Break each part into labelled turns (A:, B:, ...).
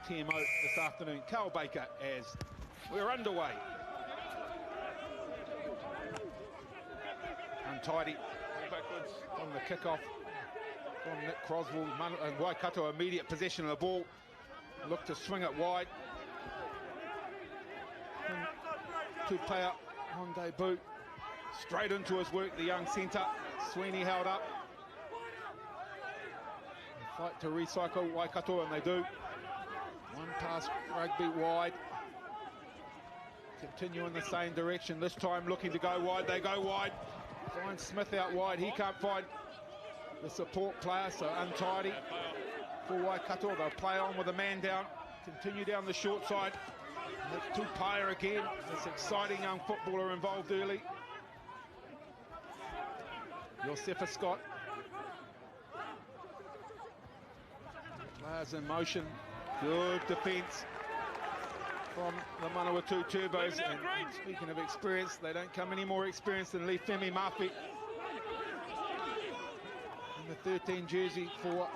A: TMO this afternoon. Carl Baker as we're underway. Untidy backwards on the kickoff from Nick Croswell. And Waikato immediate possession of the ball. Look to swing it wide. Two-player on debut. Straight into his work, the young centre. Sweeney held up. Fight to recycle Waikato, and they do. One pass rugby wide. Continue in the same direction. This time looking to go wide. They go wide. Find Smith out wide. He can't find the support player, so untidy for Waikato. They'll play on with a man down. Continue down the short side. That's two-player again. This exciting young footballer involved early. Josefa Scott. Players in motion. Good defence from the Manawatu Turbos. And speaking of experience, they don't come any more experienced than Femi Mafi in the 13 jersey for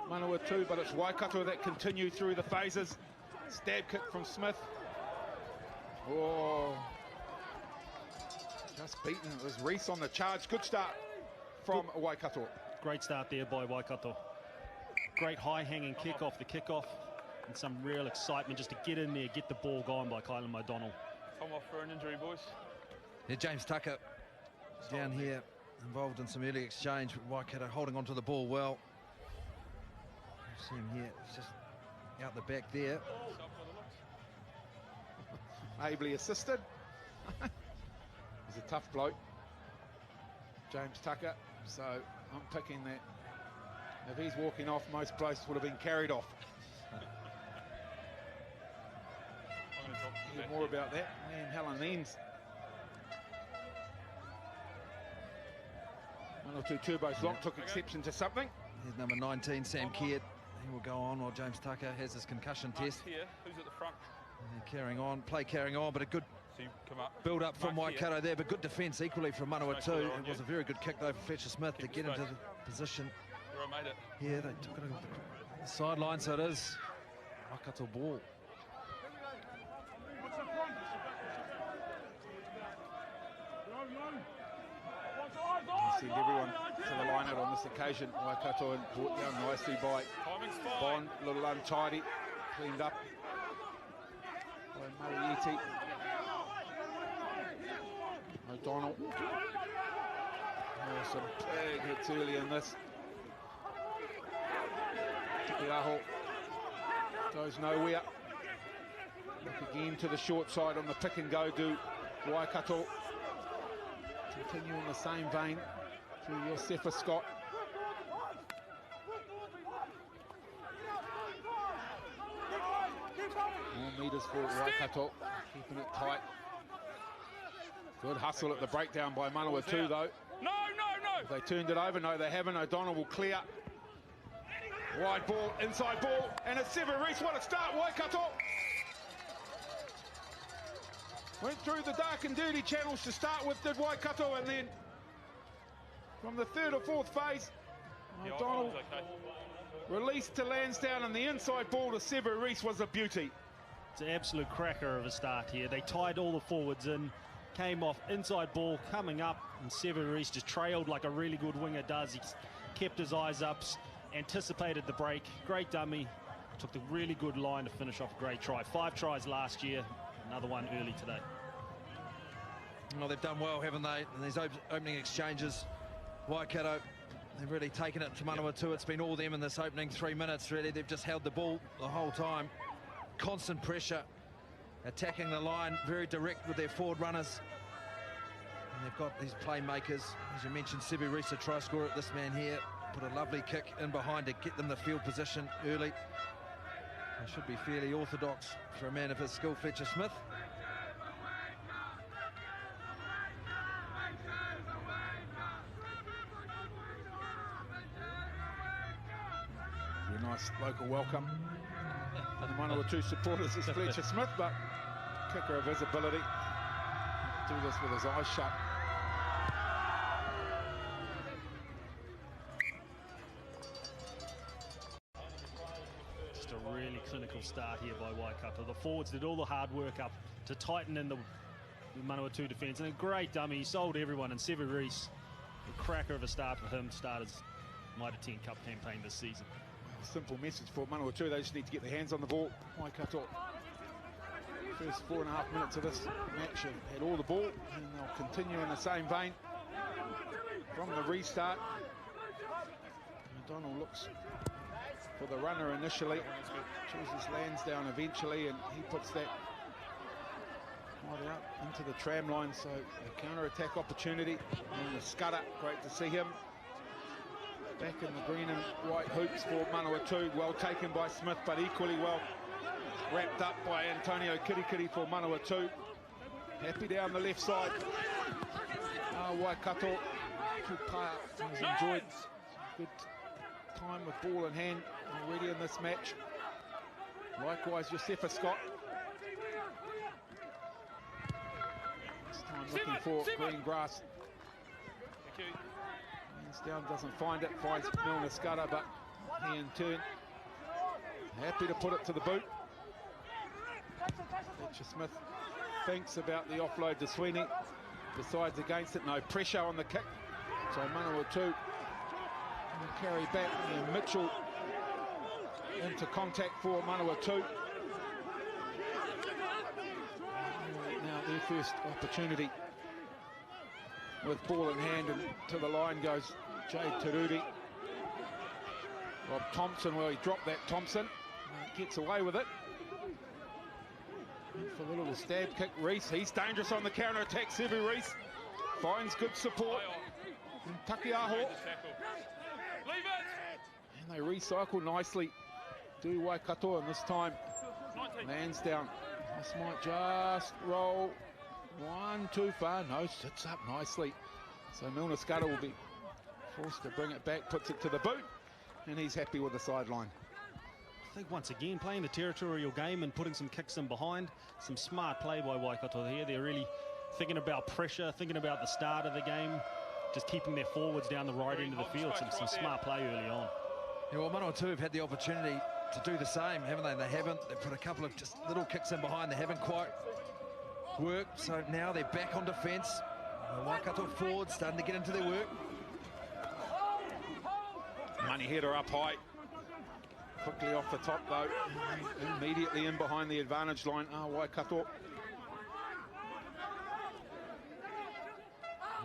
A: Manawatu, but it's Waikato that continue through the phases. Stab kick from Smith. Oh, just beaten. It was Reese on the charge. Good start from Waikato.
B: Great start there by Waikato. Great high-hanging kick off the kickoff, and some real excitement just to get in there, get the ball going by Kylan O'Donnell.
C: Come off for an injury, boys.
D: Yeah, James Tucker down here, involved in some early exchange with Waikato, holding onto the ball well. You see him here, he's just out the back there.
A: Ably assisted. He's a tough bloke, James Tucker, so I'm picking that. If he's walking off, most places would have been carried off. Hear more about that. Man, Helen Eames. Manawatu Turbos Lock took exception to something.
D: Here's number 19, Sam Keir. He will go on while James Tucker has his concussion test.
C: Here, who's at the front?
D: And carrying on, but a good
C: Come up.
D: build up from
C: Mark
D: Waikato
C: here.
D: there, but good defence equally from Manawatu. It was a very good kick though for Fletcher Smith to get into the position.
C: I made it.
D: Yeah, they took it over the sideline, so it is Waikato ball.
A: Send everyone to the line out on this occasion. Waikato brought down nicely by Bond, a little untidy, cleaned up by Marieti. O'Donnell. Oh, some big hits early in this. Tipiaho goes nowhere. Look again to the short side on the pick and go do Waikato. Continue in the same vein through Josefa Scott. More metres for Waikato, keeping it tight. Good hustle at the breakdown by Manawatu though.
C: No!
A: Have they turned it over? No, they haven't. O'Donnell will clear. Wide ball, inside ball, and it's Sever Reese. What a start, Waikato! Went through the dark and dirty channels to start with, did Waikato, and then from the third or fourth phase, O'Donnell released to Lansdowne, and the inside ball to Sever Reese was a beauty.
B: It's an absolute cracker of a start here. They tied all the forwards in, came off inside ball coming up, and Sever Reese just trailed like a really good winger does. He kept his eyes up, anticipated the break, great dummy, took the really good line to finish off a great try. 5 tries last year, another one early today.
D: Well, they've done well, haven't they, in these opening exchanges. Waikato, they've really taken it to Manawatu. It's been all them in this opening 3 minutes, really. They've just held the ball the whole time. Constant pressure, attacking the line, very direct with their forward runners. And they've got these playmakers. As you mentioned, Sevu Reese, a try scorer. This man here put a lovely kick in behind to get them the field position early. It should be fairly orthodox for a man of his skill, Fletcher Smith.
A: Very nice local welcome. And the Manawatu supporters is Fletcher Smith, but kicker of his ability. Do this with his eyes shut.
B: Just a really clinical start here by Waikato. The forwards did all the hard work up to tighten in the Manawatu defence, and a great dummy. He sold everyone, and Sevu Reece, a cracker of a start for him, started his Mitre 10 Cup campaign this season.
A: A simple message for Manawatu, they just need to get their hands on the ball. Waikato, first 4.5 minutes of this match have had all the ball, and they'll continue in the same vein from the restart. O'Donnell looks for the runner initially, chooses Lansdowne eventually, and he puts that right out into the tram line, so a counter-attack opportunity. And the Scudder, great to see him back in the green and white hoops for Manawatu. Well taken by Smith, but equally well wrapped up by Antonio Kirikiri for Manawatu. Happy down the left side. Waikato, Tupaya has enjoyed good time with ball in hand already in this match. Likewise, Josefa Scott. This time looking for green grass. Lansdowne doesn't find it, finds Milner Scudder, but he in turn happy to put it to the boot. Fletcher Smith thinks about the offload to Sweeney, decides against it, no pressure on the kick. So Manawatu carry back, and Mitchell into contact for Manawatu. Now their first opportunity with ball in hand, and to the line goes Jade Teruri. Rob Thompson, well, he dropped that Thompson, gets away with it. For a little stab kick, Reece, he's dangerous on the counter attack. Sevu Reece finds good support. And Takiaho. And they recycle nicely. Do Waikato, and this time Lansdowne. This might just roll one too far. No, sits up nicely. So Milner Scudder will be forced to bring it back, puts it to the boot, and he's happy with the sideline.
B: I think once again playing the territorial game and putting some kicks in behind. Some smart play by Waikato here. They're really thinking about pressure, thinking about the start of the game, just keeping their forwards down the right end of the field. Some smart play early on.
D: Yeah, well, Manawatu have had the opportunity to do the same, haven't they? They haven't. They've put a couple of just little kicks in behind. They haven't quite worked. So now they're back on defence. The Waikato forwards starting to get into their work.
A: Money header up high. Quickly off the top though. Immediately in behind the advantage line. Waikato.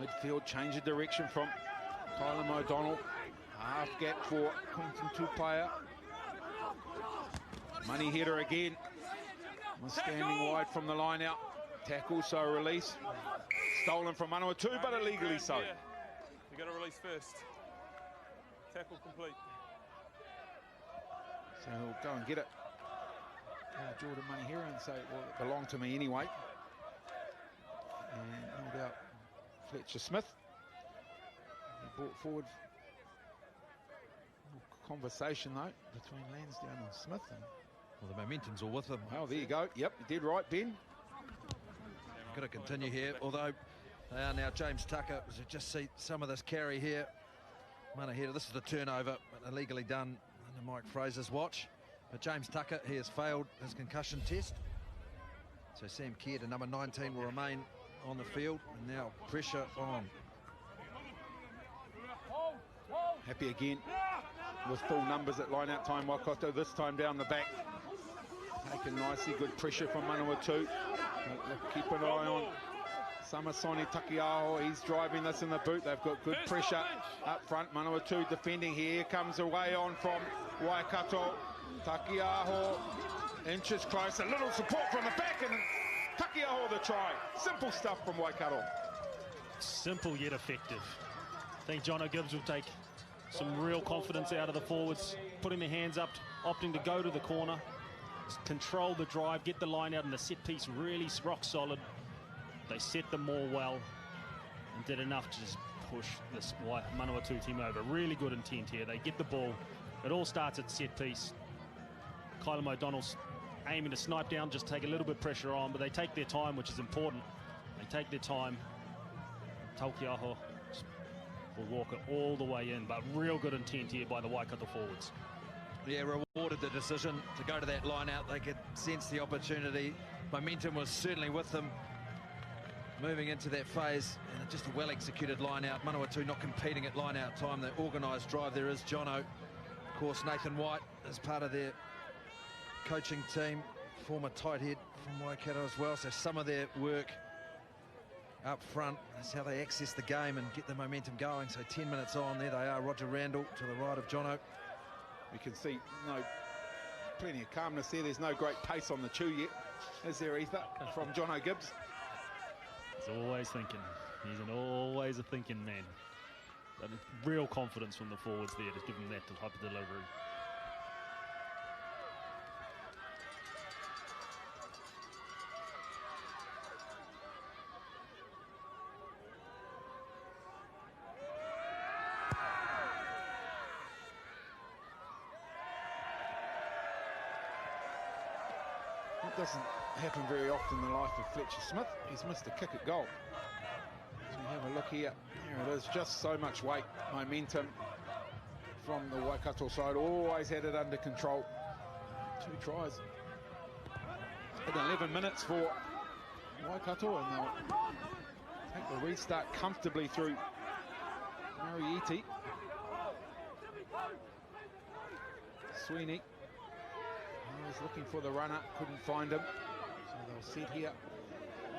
A: Midfield change of direction from Kylan O'Donnell. Half gap for Quentin Tupaya. Money header again. Standing wide from the line out. Tackle, so release. Stolen from Manawatu, but illegally so.
C: You got to release first. Tackle complete.
A: So he'll go and get it. Jordan Money here and say, well, it belonged to me anyway. And no doubt Fletcher Smith. He brought forward conversation though between Lansdowne and Smith. And
D: well, the momentum's all with them.
A: Oh, there you go. Yep, you did right, Ben.
D: Got to continue here, although they are now James Tucker. As you just see some of this carry here. Manahira, this is the turnover, but illegally done under Mike Fraser's watch. But James Tucker, he has failed his concussion test. So Sam Keir, the number 19, will remain on the field. And now pressure on.
A: Happy again with full numbers at line-out time. Waikato this time down the back. Taken nicely, good pressure from Manawatu. Keep an eye on Samasoni Takiaho. He's driving this in the boot. They've got good pressure up front. Manawatu defending here. Comes away on from Waikato. Takiaho inches close. A little support from the back, and Takiaho the try. Simple stuff from Waikato.
B: Simple yet effective. I think John O'Gibbs will take some real confidence out of the forwards, putting their hands up, opting to go to the corner, control the drive, get the line out, and the set piece really rock solid. They set them more well and did enough to just push this Manawatu team over. Really good intent here. They get the ball. It all starts at set piece. Kylan O'Donnell's aiming to snipe down, just take a little bit of pressure on, but they take their time, which is important. They take their time. Takiaho will walk it all the way in, but real good intent here by the Waikato forwards.
D: yeah, rewarded the decision to go to that line out. They could sense the opportunity. Momentum was certainly with them moving into that phase, and just a well-executed line out. Manawatu not competing at line out time. The organised drive there is Jono. Of course, Nathan White is part of their coaching team, former tight head from Waikato as well. So some of their work up front, that's how they access the game and get the momentum going. So 10 minutes on, there they are, Roger Randall to the right of Jono.
A: You can see plenty of calmness there. There's no great pace on the chew yet, is there, Ether, from Jono Gibbs?
B: He's always thinking. He's always a thinking man. But real confidence from the forwards there to give him that type of delivery.
A: It doesn't happen very often in the life of Fletcher Smith. He's missed a kick at goal. So we have a look here. There it is, just so much weight, momentum from the Waikato side. Always had it under control. 2 tries in 11 minutes for Waikato, and they'll take the restart comfortably through Mariiti. Sweeney. He was looking for the runner, couldn't find him. So they'll sit here,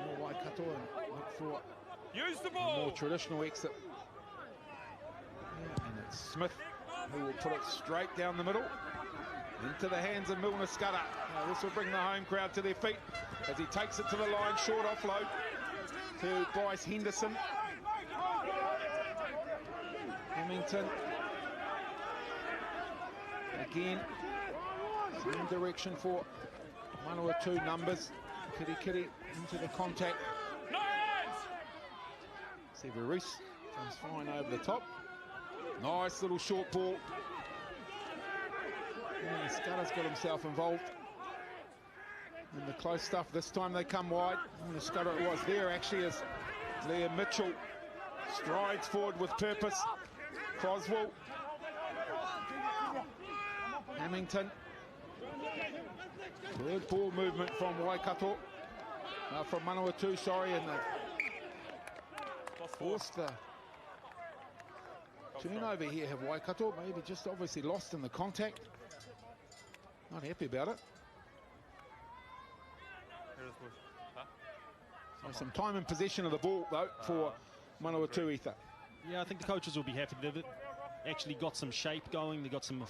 A: more Waikato, and look for a more traditional exit. Yeah, and it's Smith who will put it straight down the middle into the hands of Milner Scudder. This will bring the home crowd to their feet as he takes it to the line, short offload to Bryce Henderson. Hamilton again. Same direction for Manawatu numbers. Kitty into the contact. Severus comes fine over the top. Nice little short ball. And Scudder's got himself involved in the close stuff. This time they come wide. And the Scudder it was there actually as Liam Mitchell strides forward with purpose. Croswell. Hamilton. Good ball movement from Waikato. From Manawatu, sorry, and they forced the turnover here, have Waikato. Maybe just obviously lost in the contact. Not happy about it. So some time in possession of the ball, though, for Manawatu, Ether.
B: Yeah, I think the coaches will be happy with it. Actually got some shape going. They got some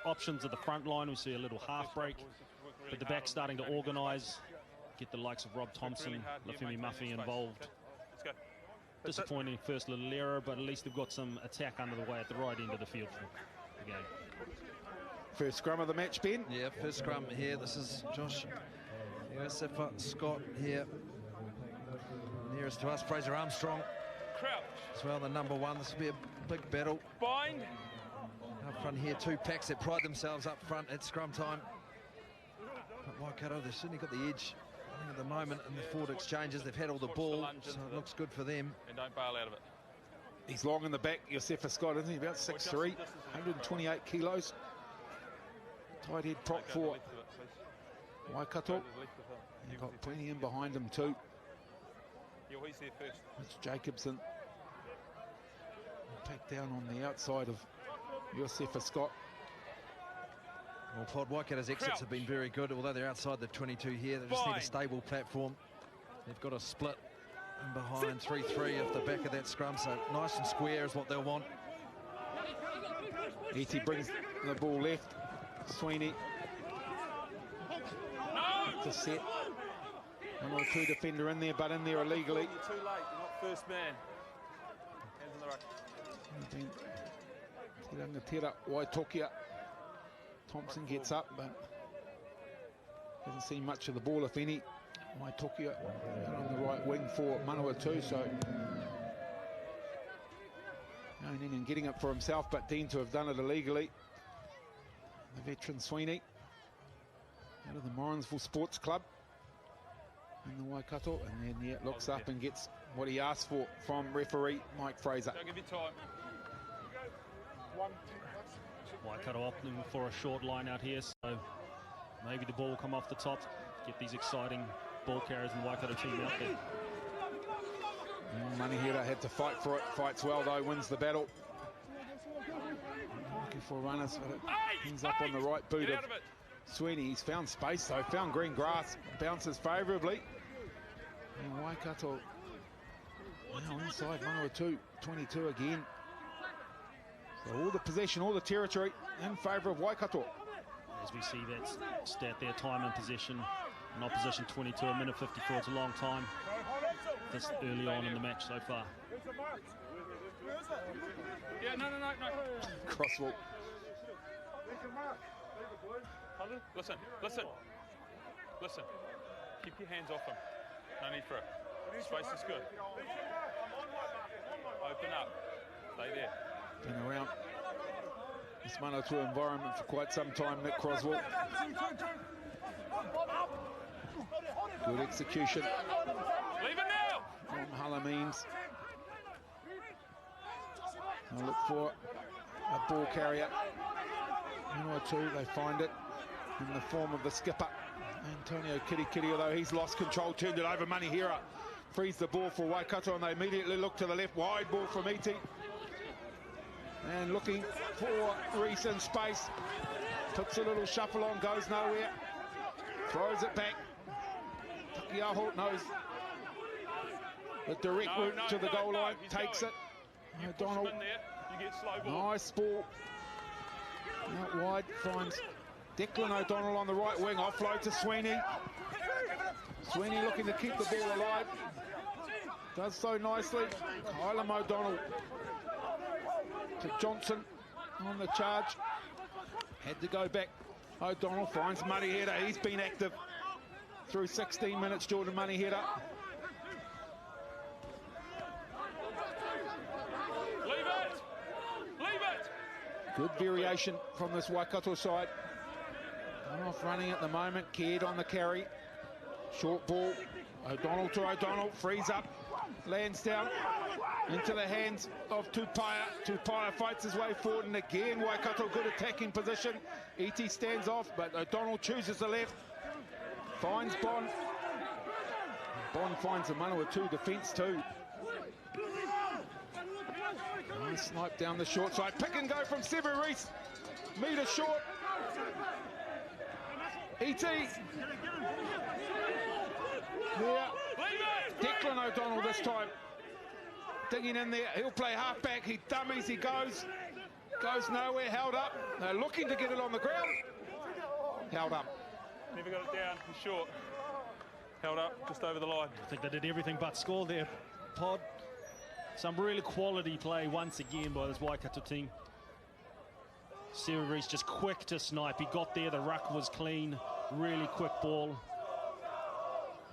B: options at the front line. We see a little half break. But the back starting to organise, get the likes of Rob Thompson, Lafemi Muffy involved. Disappointing first little error, but at least they've got some attack under the way at the right end of the field for the game.
A: First scrum of the match, Ben.
D: Yeah, first scrum here. This is Josh Yosefa Scott here. Nearest to us, Fraser Armstrong. As well, the number 1. This will be a big battle.
C: Bind.
D: Up front here, 2 packs that pride themselves up front at scrum time. But Waikato, they've certainly got the edge, I think, at the moment in the forward exchanges. They've had all the ball, so it looks good for them.
C: And don't bail out of it.
A: He's long in the back, Yosefa Scott, isn't he? About 6'3", 128 kilos. Tight head prop for Waikato. You've got plenty in behind him too.
C: He's there first.
A: It's Jacobson. Back down on the outside of Yosefa Scott.
D: Well, Pod, Waikato's exits have been very good, although they're outside the 22 here. They just need a stable platform. They've got a split in behind 3-3 off the back of that scrum, so nice and square is what they'll want.
A: E.T. brings the ball left. Sweeney. To set. 1 or 2 defender in there, but in there illegally.
C: You're too late. You're not first man. Hands on the right.
A: Tirangatira Waitokia. Thompson gets up, but doesn't see much of the ball, if any. Waitokia out on the right wing for Manawatu, so going in and getting it for himself, but deemed to have done it illegally. The veteran Sweeney out of the Morrinsville Sports Club in the Waikato, and then yeah, looks up and gets what he asked for from referee Mike Fraser.
C: Don't give you time. 1, 2,
B: Waikato opting for a short line out here, so maybe the ball will come off the top, get these exciting ball carriers in the Waikato team out there.
A: Manihira had to fight for it, fights well though, wins the battle. Looking for runners, but it ends up on the right boot of Sweeney. He's found space though, found green grass, bounces favourably. And Waikato now inside Manawatu, 22 again. So all the possession, all the territory in favour of Waikato.
B: As we see that stat there, time and possession, in opposition 22, a minute 54, it's a long time this early on in the match so far.
C: Yeah, no.
A: Crosswalk.
C: Listen. Keep your hands off him. No need for it. Space is good. Open up. Stay there.
A: Been around this Manawatu environment for quite some time, Nick Croswell. Good execution
C: Leave it now!
A: from Halameans. They'll look for a ball carrier. Manawatu, they find it in the form of the skipper, Antonio Kirikiri, although he's lost control, turned it over. Manihira frees the ball for Waikato, and they immediately look to the left. Wide ball from Iti. And looking for Reese in space. Puts a little shuffle on, goes nowhere. Throws it back. Takiaho knows the direct route to the goal line. Takes it. O'Donnell. Nice ball. Out wide, finds Declan O'Donnell on the right wing. Offload to Sweeney. Sweeney looking to keep the ball alive. Does so nicely. Kylam O'Donnell to Johnson on the charge. Had to go back. O'Donnell finds Manihira. He's been active through 16 minutes, Jordan Manihira.
C: Leave it!
A: Good variation from this Waikato side. Off running at the moment. Caird on the carry. Short ball. O'Donnell to O'Donnell. Frees up. Lands down into the hands of Tupaia. Tupaia fights his way forward, and again Waikato good attacking position. Iti stands off, but O'Donnell chooses the left. Finds Bond. Bond finds the Manawatu defence too. Nice snipe down the short side. Pick and go from Sevu Reece. Metre short. E.T. There. Declan O'Donnell this time. Digging in there. He'll play half-back. He dummies. He goes nowhere. Held up. They're looking to get it on the ground. Held up.
C: Never got it down. He's short. Held up just over the line.
B: I think they did everything but score there, Pod. Some really quality play once again by this Waikato team. Sevu Reece just quick to snipe. He got there, the ruck was clean, really quick ball.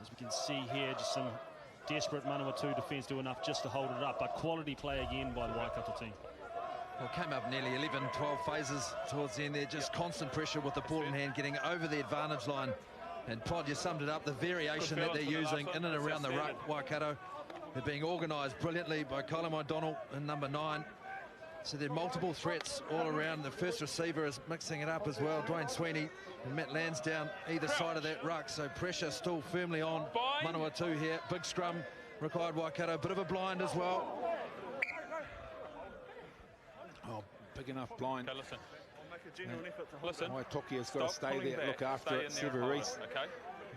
B: As we can see here, just some desperate Manawatu defence do enough just to hold it up, but quality play again by the Waikato team.
D: Well, came up nearly 11, 12 phases towards the end there, just constant pressure with the ball in hand, getting over the advantage line. And Pod, you summed it up, the variation that they're using in and around the ruck, Waikato. They're being organised brilliantly by Kylam O'Donnell in number 9. So there are multiple threats all around. The first receiver is mixing it up as well. Dwayne Sweeney and Matt Lansdowne either side of that ruck. So pressure still firmly on Manawatu here. Big scrum required Waikato. Bit of a blind as well.
A: Oh, big enough blind.
C: Okay, listen. Listen.
A: Waitokia's got to stay there, look after it. Sevu Reece.
C: Okay.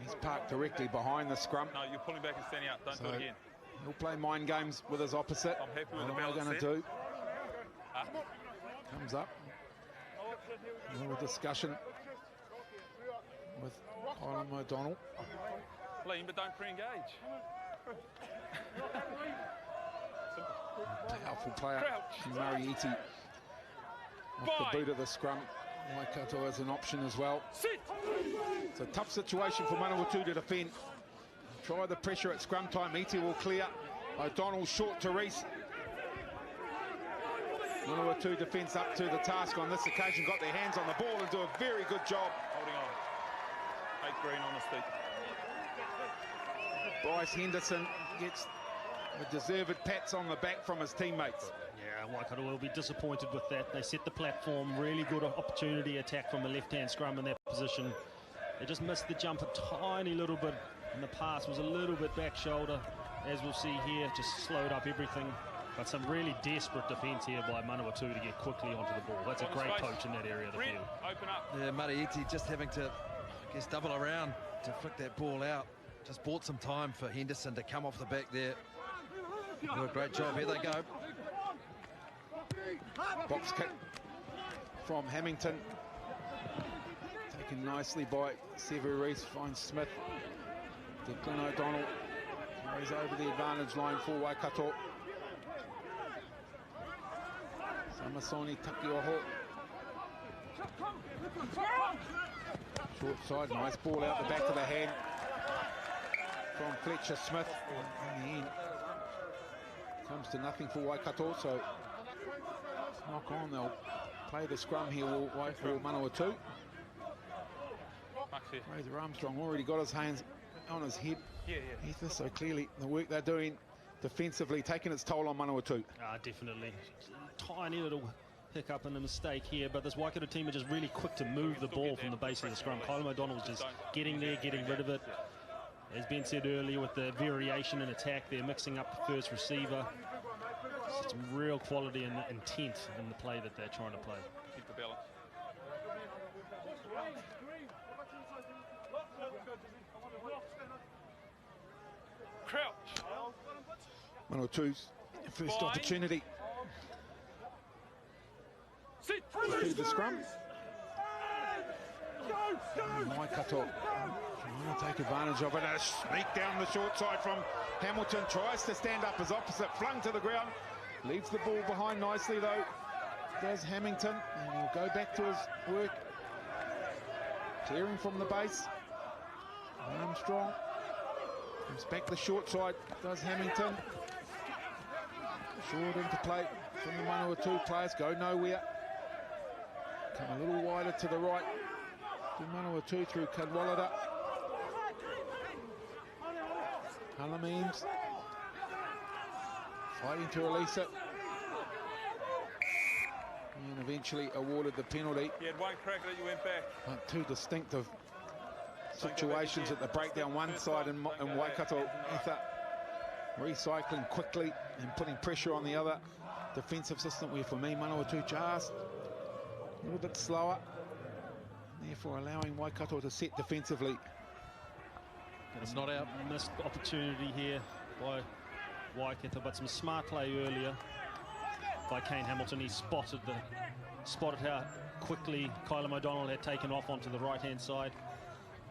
A: He's parked directly behind the scrum.
C: No, you're pulling back and standing up. Don't do it again.
A: He'll play mind games with his opposite.
C: I'm happy with the
A: what am I
C: balance
A: going to
C: there.
A: do? Comes up. A little discussion with Kylam O'Donnell.
C: Lean, but don't pre-engage.
A: Powerful player.
C: Crouch.
A: Murray Iti. Off the boot of the scrum. Waikato as an option as well.
C: Sit.
A: It's a tough situation for Manawatu to defend. Try the pressure at scrum time. Iti will clear. O'Donnell short to Reece. Manawatu defence up to the task on this occasion. Got their hands on the ball and do a very good job.
C: Holding on. 8 green on his feet.
A: Bryce Henderson gets A deserved pats on the back from his teammates.
B: Yeah, Waikato will be disappointed with that. They set the platform, really good opportunity attack from the left-hand scrum in that position. They just missed the jump a tiny little bit, and the pass was a little bit back shoulder. As we'll see here, just slowed up everything. But some really desperate defence here by Manawatu to get quickly onto the ball. That's a great poach in that area of the field.
C: Open up.
D: Yeah, Mariiti just having to, I guess, double around to flick that ball out. Just bought some time for Henderson to come off the back there. Do a great job. Here they go.
A: Box kick from Hamilton. Taken nicely by Severeese. Finds Smith. Declan O'Donnell carries over the advantage line for Waikato. Samasoni Takioho. Short side, nice ball out the back of the hand from Fletcher Smith. In the end, comes to nothing for Waikato, so knock on. They'll play the scrum here for Manawatu. Fraser Armstrong already got his hands on his head. Ether, so clearly the work they're doing defensively taking its toll on Manawatu.
B: Definitely. Tiny little hiccup and a mistake here, but this Waikato team are just really quick to move the ball from the base of the scrum. Kyle O'Donnell's just getting there, getting rid of it. As Ben said earlier, with the variation in attack, they're mixing up the first receiver. Some real quality and intent in the play that they're trying to play.
C: Keep the balance. Crouch.
A: Manawatu's first opportunity. Through the scrum. Waikato trying to take advantage of it. A sneak down the short side from Hamilton. Tries to stand up as opposite. Flung to the ground. Leaves the ball behind nicely though. Does Hamilton. And he'll go back to his work. Clearing from the base. Armstrong. Comes back the short side. Does Hamilton. Short into play from the Manawatu players. Go nowhere. Come a little wider to the right. To Manawatu through Cadwallader. Halameems fighting to release it. And eventually awarded the penalty.
C: He had one crack that you went back.
A: But two distinctive situations at the breakdown. One side in Waikato. Recycling quickly and putting pressure on the other defensive system, where for me Manawatu just a little bit slower, therefore allowing Waikato to set defensively.
B: It's not out. Missed opportunity here by Waikato, but some smart play earlier by Kane Hamilton. He spotted how quickly Kyler O'Donnell had taken off onto the right-hand side.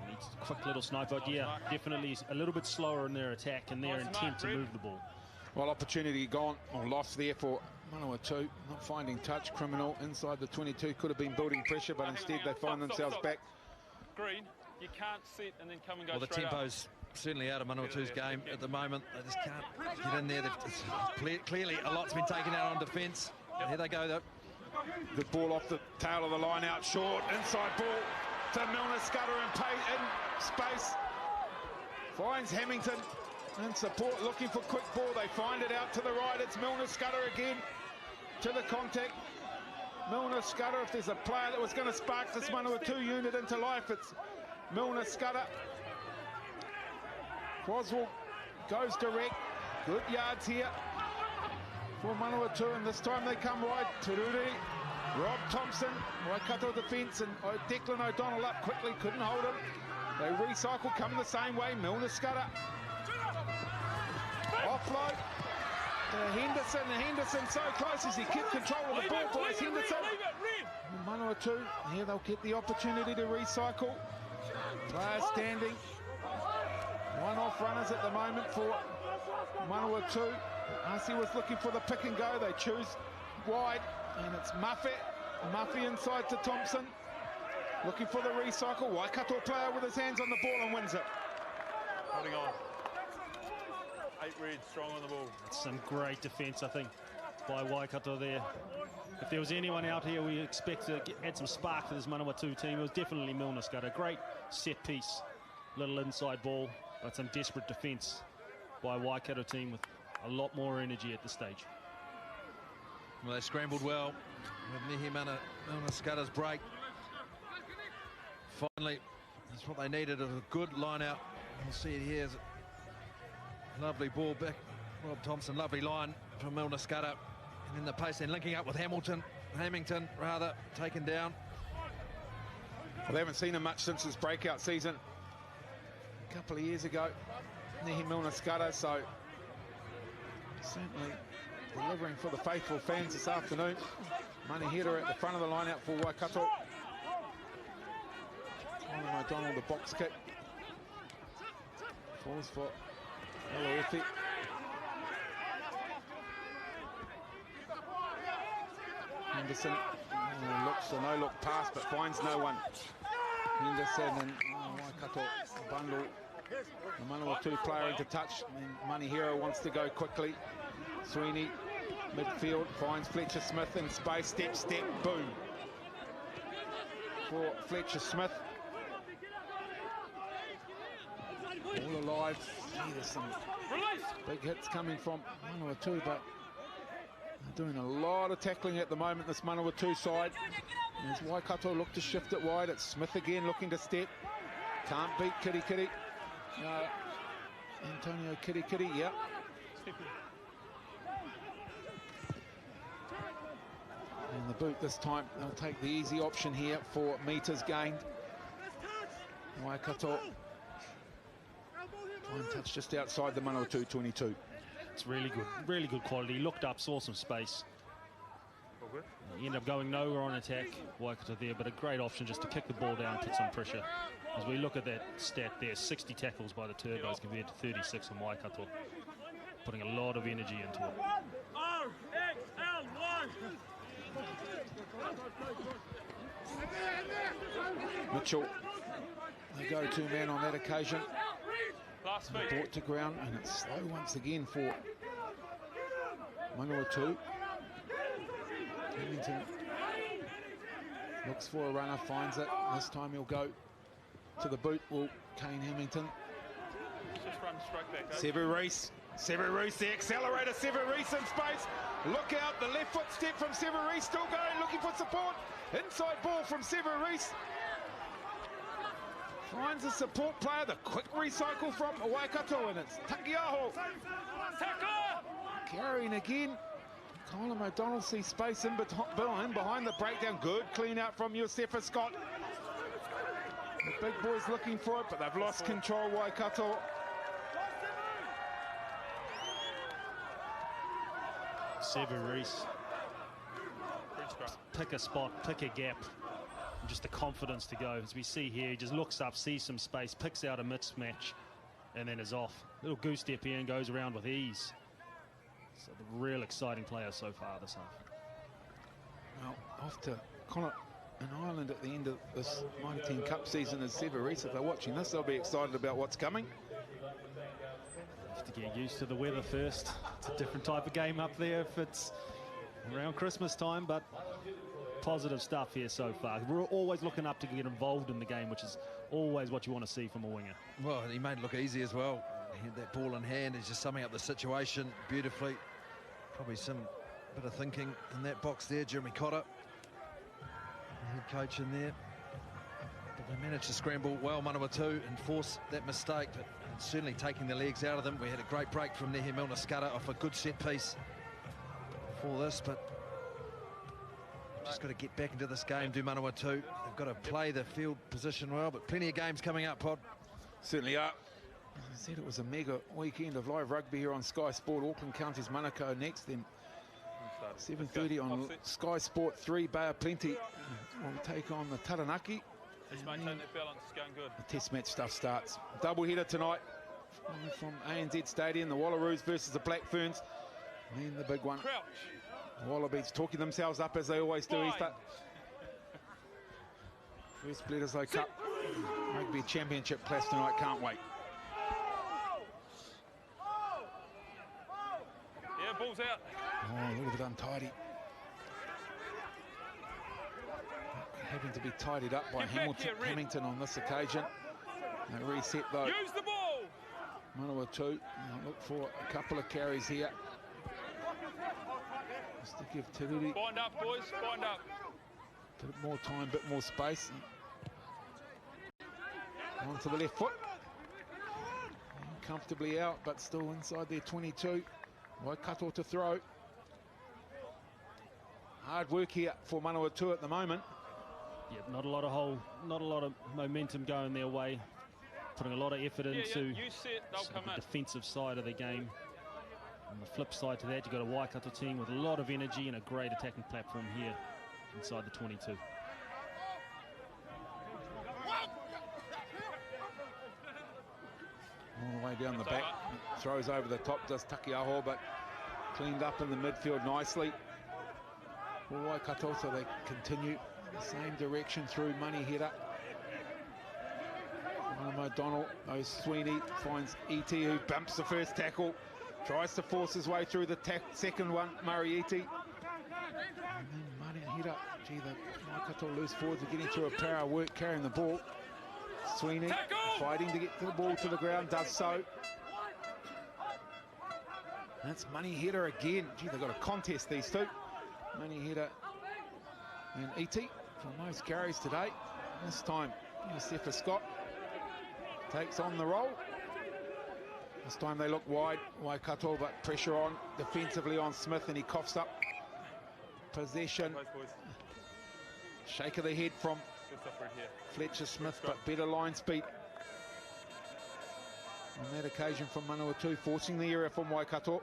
B: Needs a quick little snipe, but yeah, definitely a little bit slower in their attack and their intent to move the ball.
A: Well, opportunity gone or lost there for Manawatu. Not finding touch. Criminal inside the 22. Could have been building pressure, but instead they find themselves back.
C: Green, you can't sit and then come and go
D: Well, the tempo's certainly out of Manawatu's game at the moment. They just can't get in there. Clearly a lot's been taken out on defence. Here they go though.
A: Good ball off the tail of the line, out short. Inside ball to Milner Scudder and Pay in space. Finds Hamilton in support, looking for quick ball. They find it out to the right. It's Milner Scudder again to the contact. Milner Scudder, if there's a player that was going to spark this Manawatu unit into life, it's Milner Scudder. Croswell goes direct. Good yards here for Manawatu, and this time they come wide. Tururi, Rob Thompson, Waikato defence, and Declan O'Donnell up quickly, couldn't hold him. They recycle, come the same way. Milner Scudder. Offload. Henderson so close as he kept control of the ball, boys. Henderson. Manawatu, here they'll get the opportunity to recycle. Players standing. One-off runners at the moment for Manawatu. Asi was looking for the pick and go. They choose wide, and it's Muffy inside to Thompson. Looking for the recycle. Waikato player with his hands on the ball and wins it.
C: Holding on. 8 Red strong on the ball.
B: That's some great defence, I think, by Waikato there. If there was anyone out here we expect to add some spark to this Manawatu team, it was definitely Milner Scudder. Great set piece, little inside ball, but some desperate defence by Waikato team with a lot more energy at this stage.
D: Well, they scrambled well with Nehi Manawatu's break. Finally, that's what they needed, a good line out. We'll see it here. Lovely ball back. Rob Thompson, lovely line from Manawatu. And then the pace then linking up with Hamilton, taken down.
A: Well, they haven't seen him much since his breakout season a couple of years ago. Nehi Manawatu, so certainly delivering for the faithful fans this afternoon. Manihira at the front of the line out for Waikato. O'Donnell, the box kick. Falls for Manawatu. Henderson looks a no-look pass, but finds no one. Henderson and Waikato bundle the Manawatu player into touch. Manihira wants to go quickly. Sweeney, midfield, finds Fletcher Smith in space. Step, step, boom. For Fletcher Smith. All alive. Gee, there's some big hits coming from Manawatu, but they're doing a lot of tackling at the moment, this Manawatu side. As Waikato look to shift it wide, it's Smith again looking to step. Can't beat Kitty Kitty. Antonio Kitty Kitty, yep. And the boot this time, they'll take the easy option here for meters gained. Waikato. Fine touch just outside the Manawatu 22.
B: It's really good quality. Looked up, saw some space. He ended up going nowhere on attack, Waikato there, but a great option just to kick the ball down, put some pressure. As we look at that stat there, 60 tackles by the Turbos compared to 36 on Waikato. Putting a lot of energy into it.
A: Mitchell, the go-to man on that occasion. Brought to ground, and it's slow once again for Manawatu. Hamilton looks for a runner, finds it. This time he'll go to the boot. Will Kane Hamilton.
C: Just run straight back.
A: Sevu Reece. Sevu Reece, the accelerator. Sevu Reece in space. Look out, the left foot step from Sevu Reece. Still going, looking for support. Inside ball from Sevu Reece. Finds a support player, the quick recycle from Waikato, and it's Takiaho. Carrying again. Colin O'Donnell sees space in behind the breakdown. Good clean out from Josefa Scott. The big boys looking for it, but they've lost control, Waikato.
B: Sevu Reece. Pick a spot, pick a gap. Just the confidence to go. As we see here, he just looks up, sees some space, picks out a mismatch, and then is off. Little goose step here and goes around with ease. So the real exciting player so far this half.
A: Well, off to Connacht and Ireland at the end of this 19 Cup season as Sevu Reece. If they're watching this, they'll be excited about what's coming.
B: Have to get used to the weather first. It's a different type of game up there if it's around Christmas time, but positive stuff here so far. We're always looking up to get involved in the game, which is always what you want to see from a winger.
D: Well, he made it look easy as well. He had that ball in hand. He's just summing up the situation beautifully. Probably some bit of thinking in that box there. Jeremy Cotter, the head coach in there. But they managed to scramble well, Manawatu, and force that mistake, but certainly taking the legs out of them. We had a great break from Nehi Manawatu off a good set piece for this, but just got to get back into this game, do Manawatu. They've got to play the field position well, but plenty of games coming up, Pod.
A: Certainly are. I said it was a mega weekend of live rugby here on Sky Sport. Auckland Counties Manukau next, then 7:30 on Sky Sport 3. Bay of Plenty will take on the Taranaki.
C: Just maintain that balance, it's going good.
A: The test match stuff starts. Double header tonight from ANZ Stadium, the Wallaroos versus the Black Ferns. And then the big one.
C: Crouch.
A: The Wallabies talking themselves up as they always do, Easter. First Bledisloe Cup Rugby Championship clash tonight, can't wait.
C: Yeah, ball's out.
A: Oh, a little bit untidy. Having to be tidied up by Hamilton on this occasion. They reset though.
C: Use the ball.
A: Manawatu look for a couple of carries here. Just to give Tiriri
C: Bind up, boys, bind up.
A: a bit more time, a bit more space. Onto the left foot. And comfortably out, but still inside their 22. Waikato to throw. Hard work here for Manawatu at the moment.
B: Yep, not a lot of momentum going their way. Putting a lot of effort into
C: You sit, they'll come
B: the
C: in.
B: defensive side of the game. On the flip side to that, you've got a Waikato team with a lot of energy and a great attacking platform here inside the 22.
A: All the way down the back, throws over the top, does Takiaho, but cleaned up in the midfield nicely. For Waikato, so they continue the same direction through money header. O'Donnell, Sweeney finds E.T. who bumps the first tackle, tries to force his way through the second one, Murray E.T. And then money header, gee, the Waikato loose forwards are getting through a power of work carrying the ball. Sweeney fighting to get the ball to the ground, does so. That's money header again. Gee, they've got a contest, these two. Money header and E.T. for most carries today. This time, Stephen Scott takes on the role. This time they look wide, Waikato, but pressure on defensively on Smith, and he coughs up possession. Shake of the head from Fletcher Smith, but better line speed on that occasion from Manawatu, forcing the area from Waikato.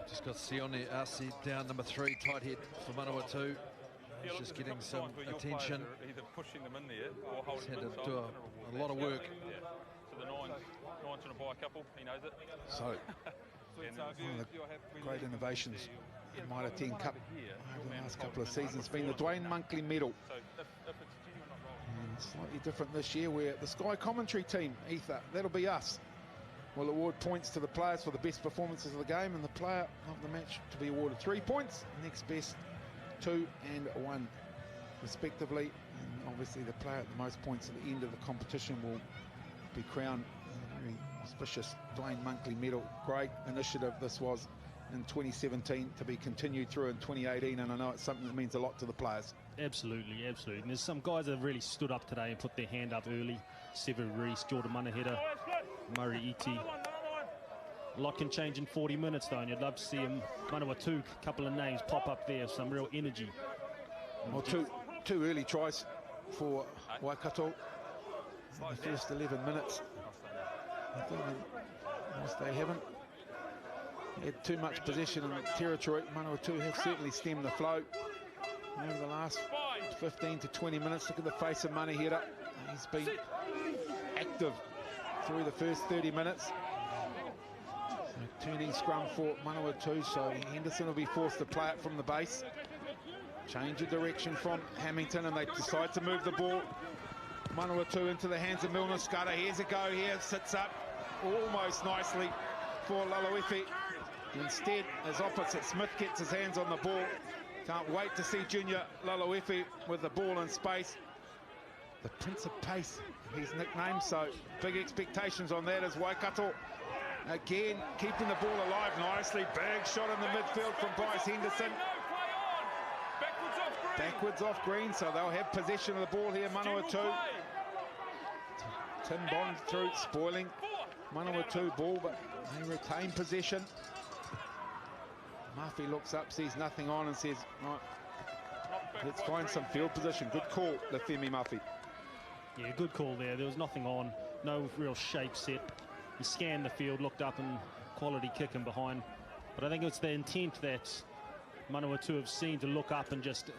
D: Just got Sione Asi down, number 3, tight head for Manawatu. He's just getting some attention.
C: Either pushing them in there or holding
D: He's
C: them
D: had to do a lot of work.
C: Yeah. So the nine's trying to buy a couple, he knows it.
A: So, one of the great innovations in Mitre 10 Cup over the last couple of seasons has been the Dwayne Monkley medal.
C: So if it's genuine, not wrong.
A: And slightly different this year, where the Sky commentary team, Ether, that'll be us, will award points to the players for the best performances of the game, and the player of the match to be awarded 3 points, next best 2 and 1 respectively, and obviously the player at the most points at the end of the competition will be crowned a very auspicious Dwayne Monkley medal. Great initiative this was in 2017 to be continued through in 2018, and I know it's something that means a lot to the players.
B: Absolutely, absolutely. And there's some guys that have really stood up today and put their hand up early. Sever Reese, Jordan Manaheda, Murray E.T. A lot can change in 40 minutes though, and you'd love to see him. Manawatu, a couple of names pop up there, some real energy.
A: Well, two early tries for Waikato in the first 11 minutes. I think whilst they haven't had too much possession in the territory, Manawatu have certainly stemmed the flow over the last 15 to 20 minutes. Look at the face of Manaheda. He's been active through the first 30 minutes. So turning scrum for Manawatu, so Henderson will be forced to play it from the base. Change of direction from Hamilton, and they decide to move the ball. Manawatu into the hands of Milner Scudder. Here's a go here, sits up almost nicely for Laloifi. Instead, as opposite, Smith gets his hands on the ball. Can't wait to see Junior Laloifi with the ball in space. The Prince of Pace, his nickname, so big expectations on that as Waikato again keeping the ball alive nicely. Big shot in the midfield from Bryce Henderson. Backwards off green, so they'll have possession of the ball here. Manawatu. Tim Bond through, spoiling Manawatu ball, but they retain possession. Murphy looks up, sees nothing on, and says, right, let's find some field position. Good call, Lefemi Murphy.
B: Yeah, good call there. There was nothing on, no real shape set. He scanned the field, looked up, and quality kick him behind. But I think it's the intent that Manawatu have seen to look up and just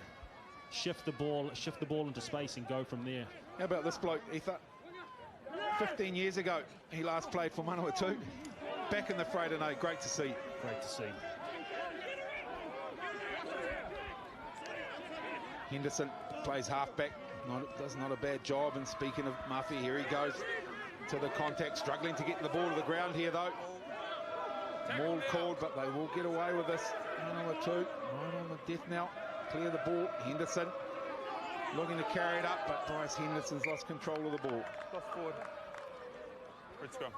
B: shift the ball into space and go from there.
A: How about this bloke, Ether? 15 years ago, he last played for Manawatu. Back in the fray tonight, great to see.
B: Great to see.
A: Henderson plays halfback, does not a bad job. And speaking of Murphy, here he goes to the contact, struggling to get the ball to the ground here though. Maul called, but they will get away with this. Manawatu right on the death knell, clear the ball. Henderson looking to carry it up, but Bryce Henderson's lost control of the ball.
C: Lost forward. Red scrum.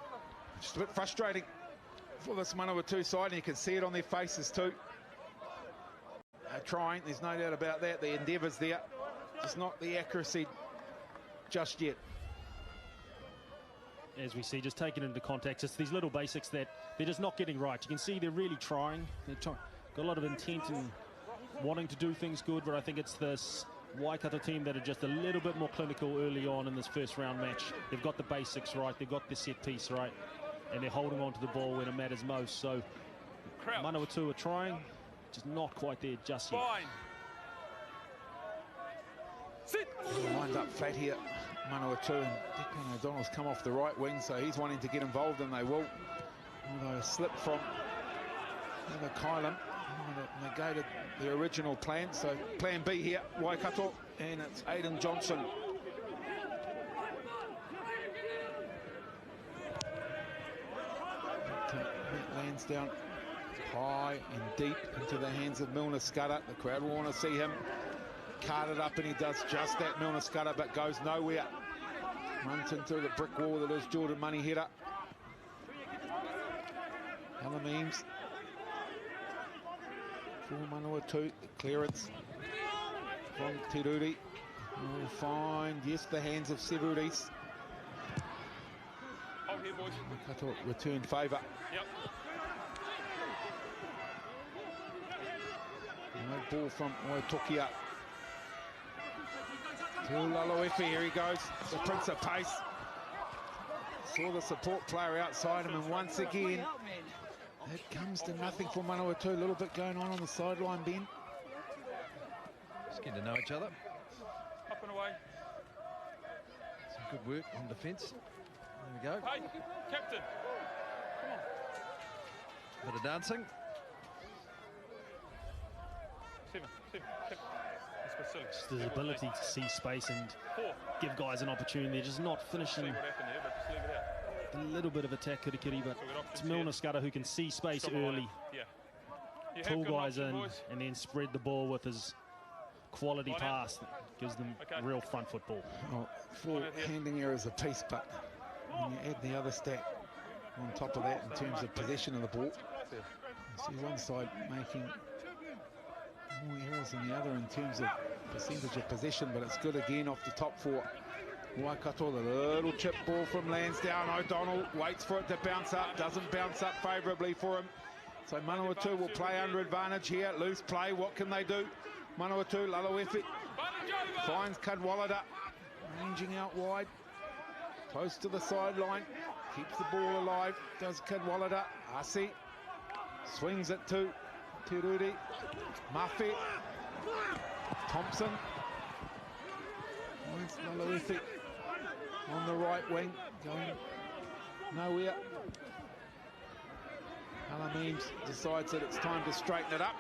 A: Just a bit frustrating for this Manawatu side, and you can see it on their faces too. They're trying, there's no doubt about that. The endeavour's there, just not the accuracy just yet.
B: As we see, just taking into context, it's these little basics that they're just not getting right. You can see they're really trying. They've got a lot of intent and wanting to do things good, but I think it's this Waikato team that are just a little bit more clinical early on in this first round match. They've got the basics right, they've got the set piece right, and they're holding on to the ball when it matters most. So Manawatu are trying, just not quite there just yet.
C: Fine. Sit.
A: Lined up flat here, Manawatu, and Declan O'Donnell's come off the right wing, so he's wanting to get involved, and they will. Although a slip from Kylan negated the original plan, so plan B here, Waikato, and it's Aidan Johnson. That lands down high and deep into the hands of Milner Scudder. The crowd will want to see him cart it up, and he does just that, Milner Scudder, but goes nowhere. Runs into the brick wall that is Jordan Moneyheader. Other memes for Manawatu, the clearance from Tiruri. We'll find, yes, the hands of Severis.
C: Hold here, boys.
A: Waikato return favour.
C: Yep.
A: No ball from Waitokia. To Laloefi, here he goes, the Prince of Pace. Saw the support player outside him, and once again, it comes to nothing for Manawatu. A little bit going on the sideline, Ben.
D: Just getting to know each other.
C: Up and away.
D: Some good work on defence. There we go.
C: Hey, captain. Come on.
D: Bit of dancing.
C: Seven. Let's go silly.
B: Just his ability to see space and
C: 4.
B: give guys an opportunity. They're just not
C: See
B: finishing.
C: what happened there, but just leave it out.
B: A little bit of attack, kitty, but it's Milner Scudder who can see space
C: Stop the
B: early,
C: line. Yeah. You have
B: pull
C: good
B: guys
C: option,
B: in,
C: boys.
B: and then spread the ball with his quality
C: Line
B: pass that gives them
C: Okay.
B: real front football.
A: Well, 4 handing errors apiece, but when you add the other stat on top of that in terms of possession of the ball, you see one side making more errors than the other in terms of percentage of possession, but it's good again off the top for Waikato. The little chip ball from Lansdowne. O'Donnell waits for it to bounce up, doesn't bounce up favourably for him. So Manawatu will play under advantage here. Loose play, what can they do? Manawatu, Laloefi finds Cadwallader, ranging out wide, close to the sideline, keeps the ball alive, does Cadwallader. Asi swings it to Tiruri, Mafi, Thompson, finds Laloefi on the right wing, going nowhere. Alameems decides that it's time to straighten it up.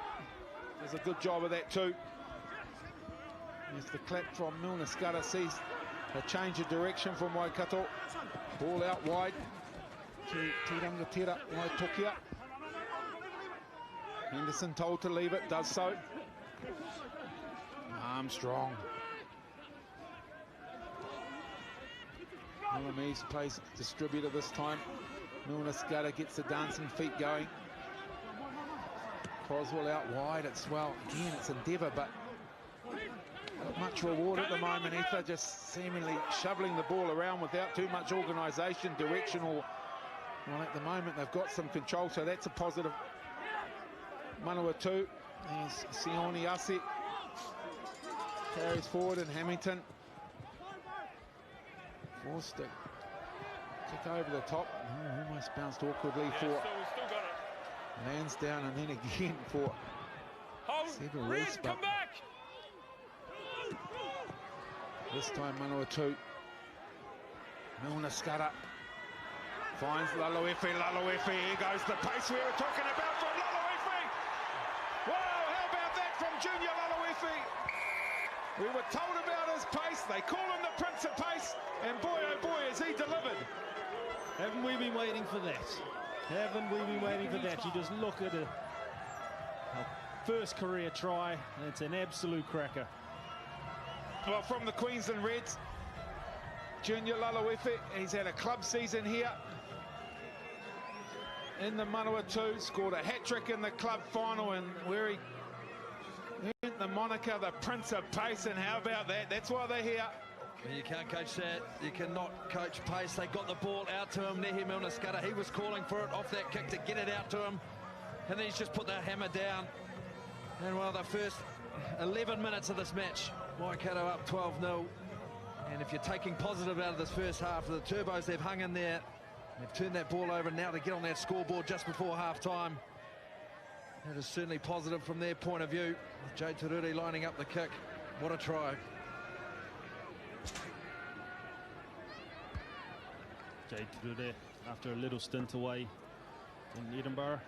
A: Does a good job of that too. There's the clap from Milner Scudder, sees a change of direction from Waikato. Ball out wide to Tirangatira Waitokia. Henderson told to leave it, does so. Armstrong. Alameems plays distributor this time. Milner Scudder gets the dancing feet going. Croswell out wide. It's, well, again, it's endeavour, but not much reward at the moment. Ether just seemingly shoveling the ball around without too much organisation, direction, or, well, at the moment they've got some control, so that's a positive. Manawatu, there's Sione Asi, carries forward, and Hamilton forced to kick over the top. Oh, almost bounced awkwardly
C: Yeah,
A: for
C: we still got it.
A: Lansdowne, and then again for
C: Hold.
A: Severis,
C: Red,
A: but
C: come back.
A: this time Manawatu. Milner Scudder finds Laloefi. Here goes the pace we were talking about from Laloefi. Wow, how about that from Junior Laloefi? We were told about his pace. They call him the Prince of Pace, and boy, oh boy, has he delivered.
B: Haven't we been waiting for that? Haven't we been waiting for that? You just look at a first career try, and it's an absolute cracker.
A: Well, from the Queensland Reds, Junior Laloefe, he's had a club season here in the Manawatu, scored a hat-trick in the club final, and where he earned the moniker, the Prince of Pace, and how about that? That's why they're here.
D: You can't coach that. You cannot coach pace. They got the ball out to him. Nehe Milner-Skudder, he was calling for it off that kick to get it out to him. And then he's just put that hammer down. And well, the first 11 minutes of this match, Waikato up 12-0. And if you're taking positive out of this first half, the Turbos, they've hung in there. They've turned that ball over now to get on that scoreboard just before half-time. That is certainly positive from their point of view. With Jay Tururi lining up the kick. What a try.
B: Jay Tururi, after a little stint away in Edinburgh.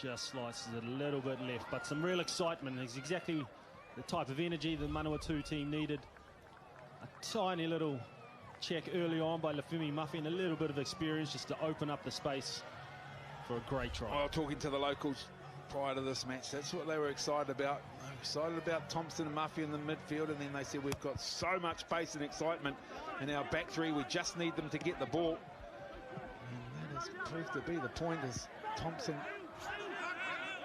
B: Just slices it a little bit left, but some real excitement. It's exactly the type of energy the Manawatu team needed. A tiny little check early on by Lafumi Muffy and a little bit of experience just to open up the space for a great try.
A: Well, talking to the locals prior to this match, that's what they were excited about. They were excited about Thompson and Muffy in the midfield, and then they said, we've got so much pace and excitement in our back three, we just need them to get the ball. And that has proved to be the point as Thompson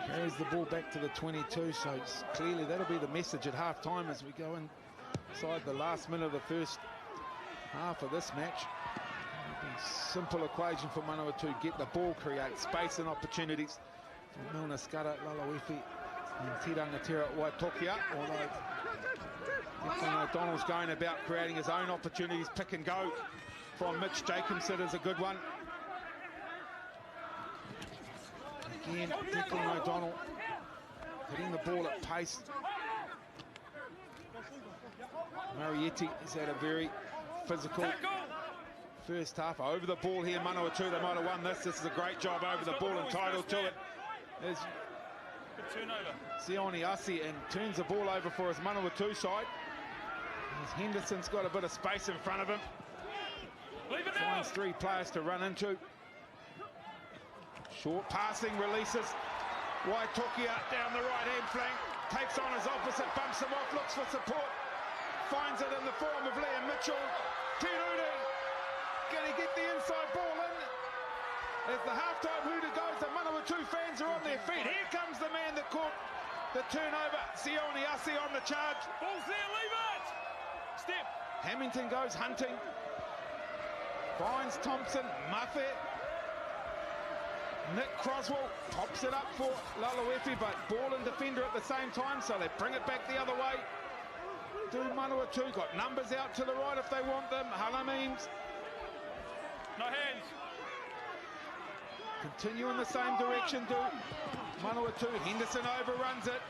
A: carries the ball back to the 22, so clearly that'll be the message at half-time as we go inside the last minute of the first half of this match. Simple equation for Manawatu: get the ball, create space and opportunities for Milner-Skudder, Laloefe and Te Rangatira Waitokia, although Declan O'Donnell's going about creating his own opportunities. Pick and go from Mitch Jacobson is a good one. Again, Declan O'Donnell hitting the ball at pace. Marietti has had a very physical first half. Over the ball here, Manawatu, they might have won this. This is a great job over the ball, entitled to it. There's Sione Asi, and turns the ball over for his Manawatu side. As Henderson's got a bit of space in front of him. Finds three players to run into. Short passing, releases. Waitokia down the right-hand flank. Takes on his opposite, bumps him off, looks for support. Finds it in the form of Liam Mitchell. Tiruri, can he get the inside ball in? As the halftime hooter goes, the Manawatu fans are on their feet. Here comes the man that caught the turnover. Sione Asi on the charge.
C: Ball's there, leave it! Step.
A: Hamilton goes hunting. Finds Thompson, Muffet. Nick Croswell pops it up for Laloefe, but ball and defender at the same time, so they bring it back the other way. Do Manawatu, got numbers out to the right if they want them. Halameems.
C: No hands.
A: Continue in the same direction, do Manawatu. Henderson overruns it.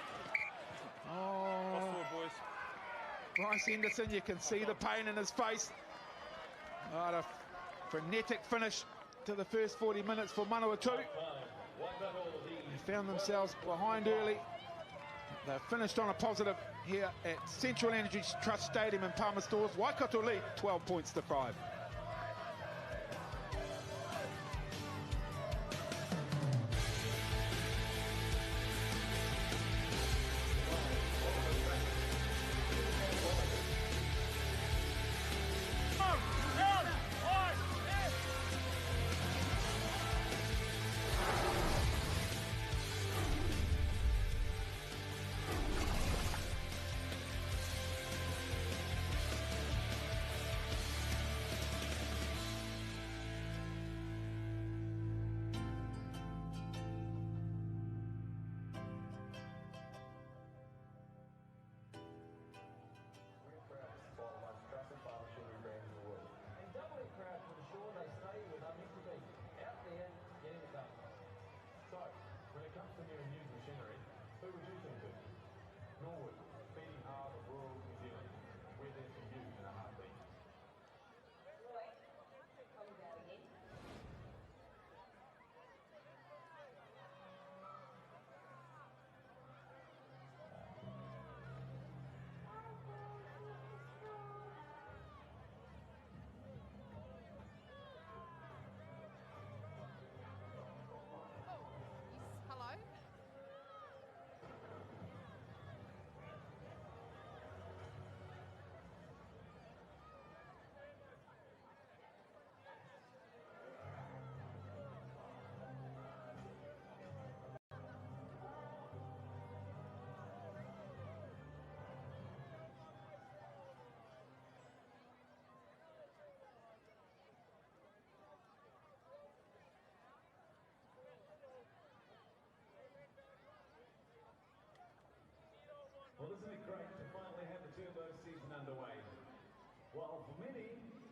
A: Oh,
C: Boys.
A: Bryce Henderson, you can see the pain in his face. Right, a frenetic finish to the first 40 minutes for Manawatu. They found themselves behind early. They've finished on a positive here at Central Energy Trust Stadium in Palmer Stores. Waikato lead 12 points to 5.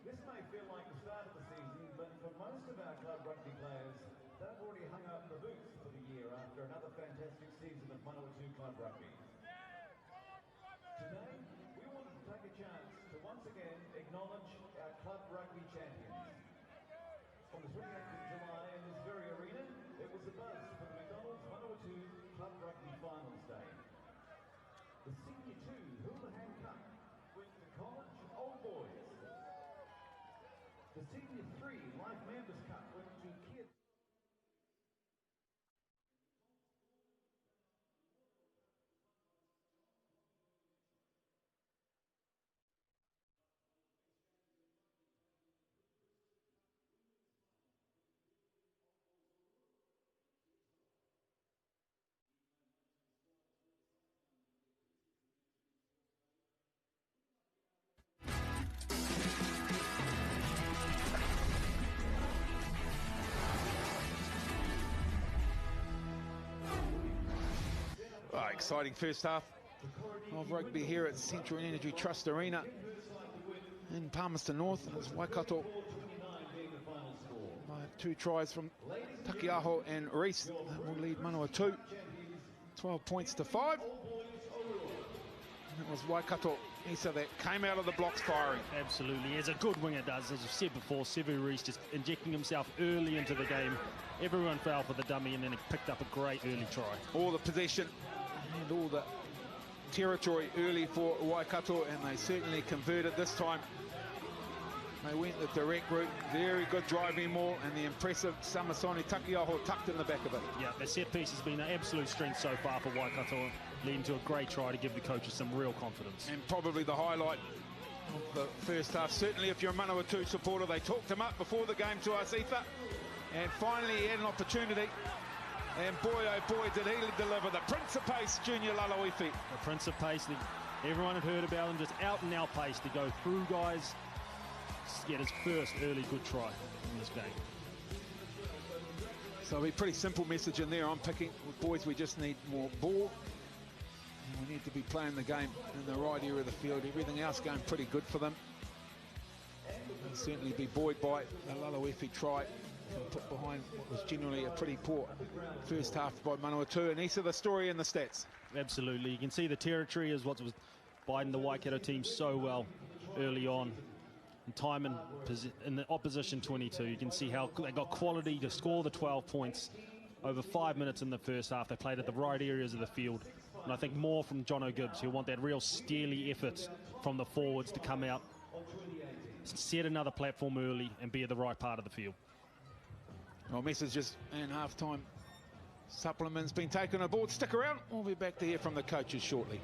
E: This may feel like the start of the season, but for most of our club rugby players, they've already hung up the boots for the year after another fantastic season of Manawatu club rugby. Today, we wanted to take a chance to once again acknowledge our club rugby champions. On the 28th of July in this very arena, it was a buzz for the McDonald's Manawatu Club Rugby Finals Day. The Senior 2 Houlihan Cup went to College Old Boys. The Senior 3 Life Members Cup went to Kids.
A: Exciting first half of rugby here at Central Energy Trust Arena in Palmerston North. As Waikato by 2 tries from Takiaho and Reese. That will lead Manawatu 12 points to 5. And it was Waikato Isa that came out of the blocks firing.
B: Absolutely, as a good winger does. As I've said before, Sevu Reese just injecting himself early into the game. Everyone fell for the dummy and then he picked up a great early try.
A: All the possession and all the territory early for Waikato, and they certainly converted this time. They went the direct route, very good driving maul, and the impressive Samasoni Takiaho tucked in the back of it.
B: Yeah, the set piece has been an absolute strength so far for Waikato, leading to a great try to give the coaches some real confidence.
A: And probably the highlight of the first half. Certainly if you're a Manawatu supporter, they talked him up before the game to us, Ether. And finally he had an opportunity. And boy, oh boy, did he deliver. The Prince of Pace, Junior Laloifi.
B: The Prince of Pace, everyone had heard about him, just out and out pace to go through guys. Get his first early good try in this game.
A: So it'll be a pretty simple message in there. I'm picking, boys, we just need more ball. And we need to be playing the game in the right area of the field. Everything else going pretty good for them. They'll certainly be buoyed by the Laloifi try and put behind what was generally a pretty poor first half by Manawatu. And Issa, the story and the stats.
B: Absolutely. You can see the territory is what was biding the Waikato team so well early on. And time in the opposition 22. You can see how they got quality to score the 12 points over 5 minutes in the first half. They played at the right areas of the field. And I think more from John O'Gibbs, who want that real steely effort from the forwards to come out, set another platform early and be at the right part of the field.
A: Well, messages and half-time supplements been taken aboard. Stick around. We'll be back to hear from the coaches shortly.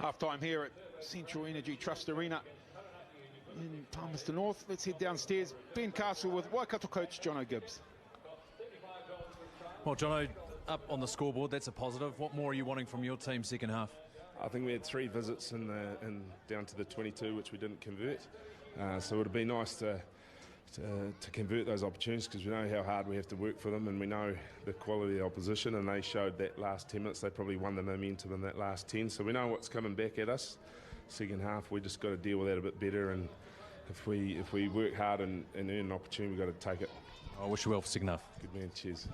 A: Half-time here at Central Energy Trust Arena in Palmerston North. Let's head downstairs. Ben Castle with Waikato coach Jono Gibbs.
F: Well, Jono, up on the scoreboard, that's a positive. What more are you wanting from your team second half?
G: I think we had 3 visits in down to the 22, which we didn't convert. So it would be nice to convert those opportunities, because we know how hard we have to work for them, and we know the quality of the opposition, and they showed that last 10 minutes. They probably won the momentum in that last 10, so we know what's coming back at us. Second half, we just got to deal with that a bit better, and if we work hard and earn an opportunity, we've got to take it.
F: I wish you well for second half.
G: Good man, cheers.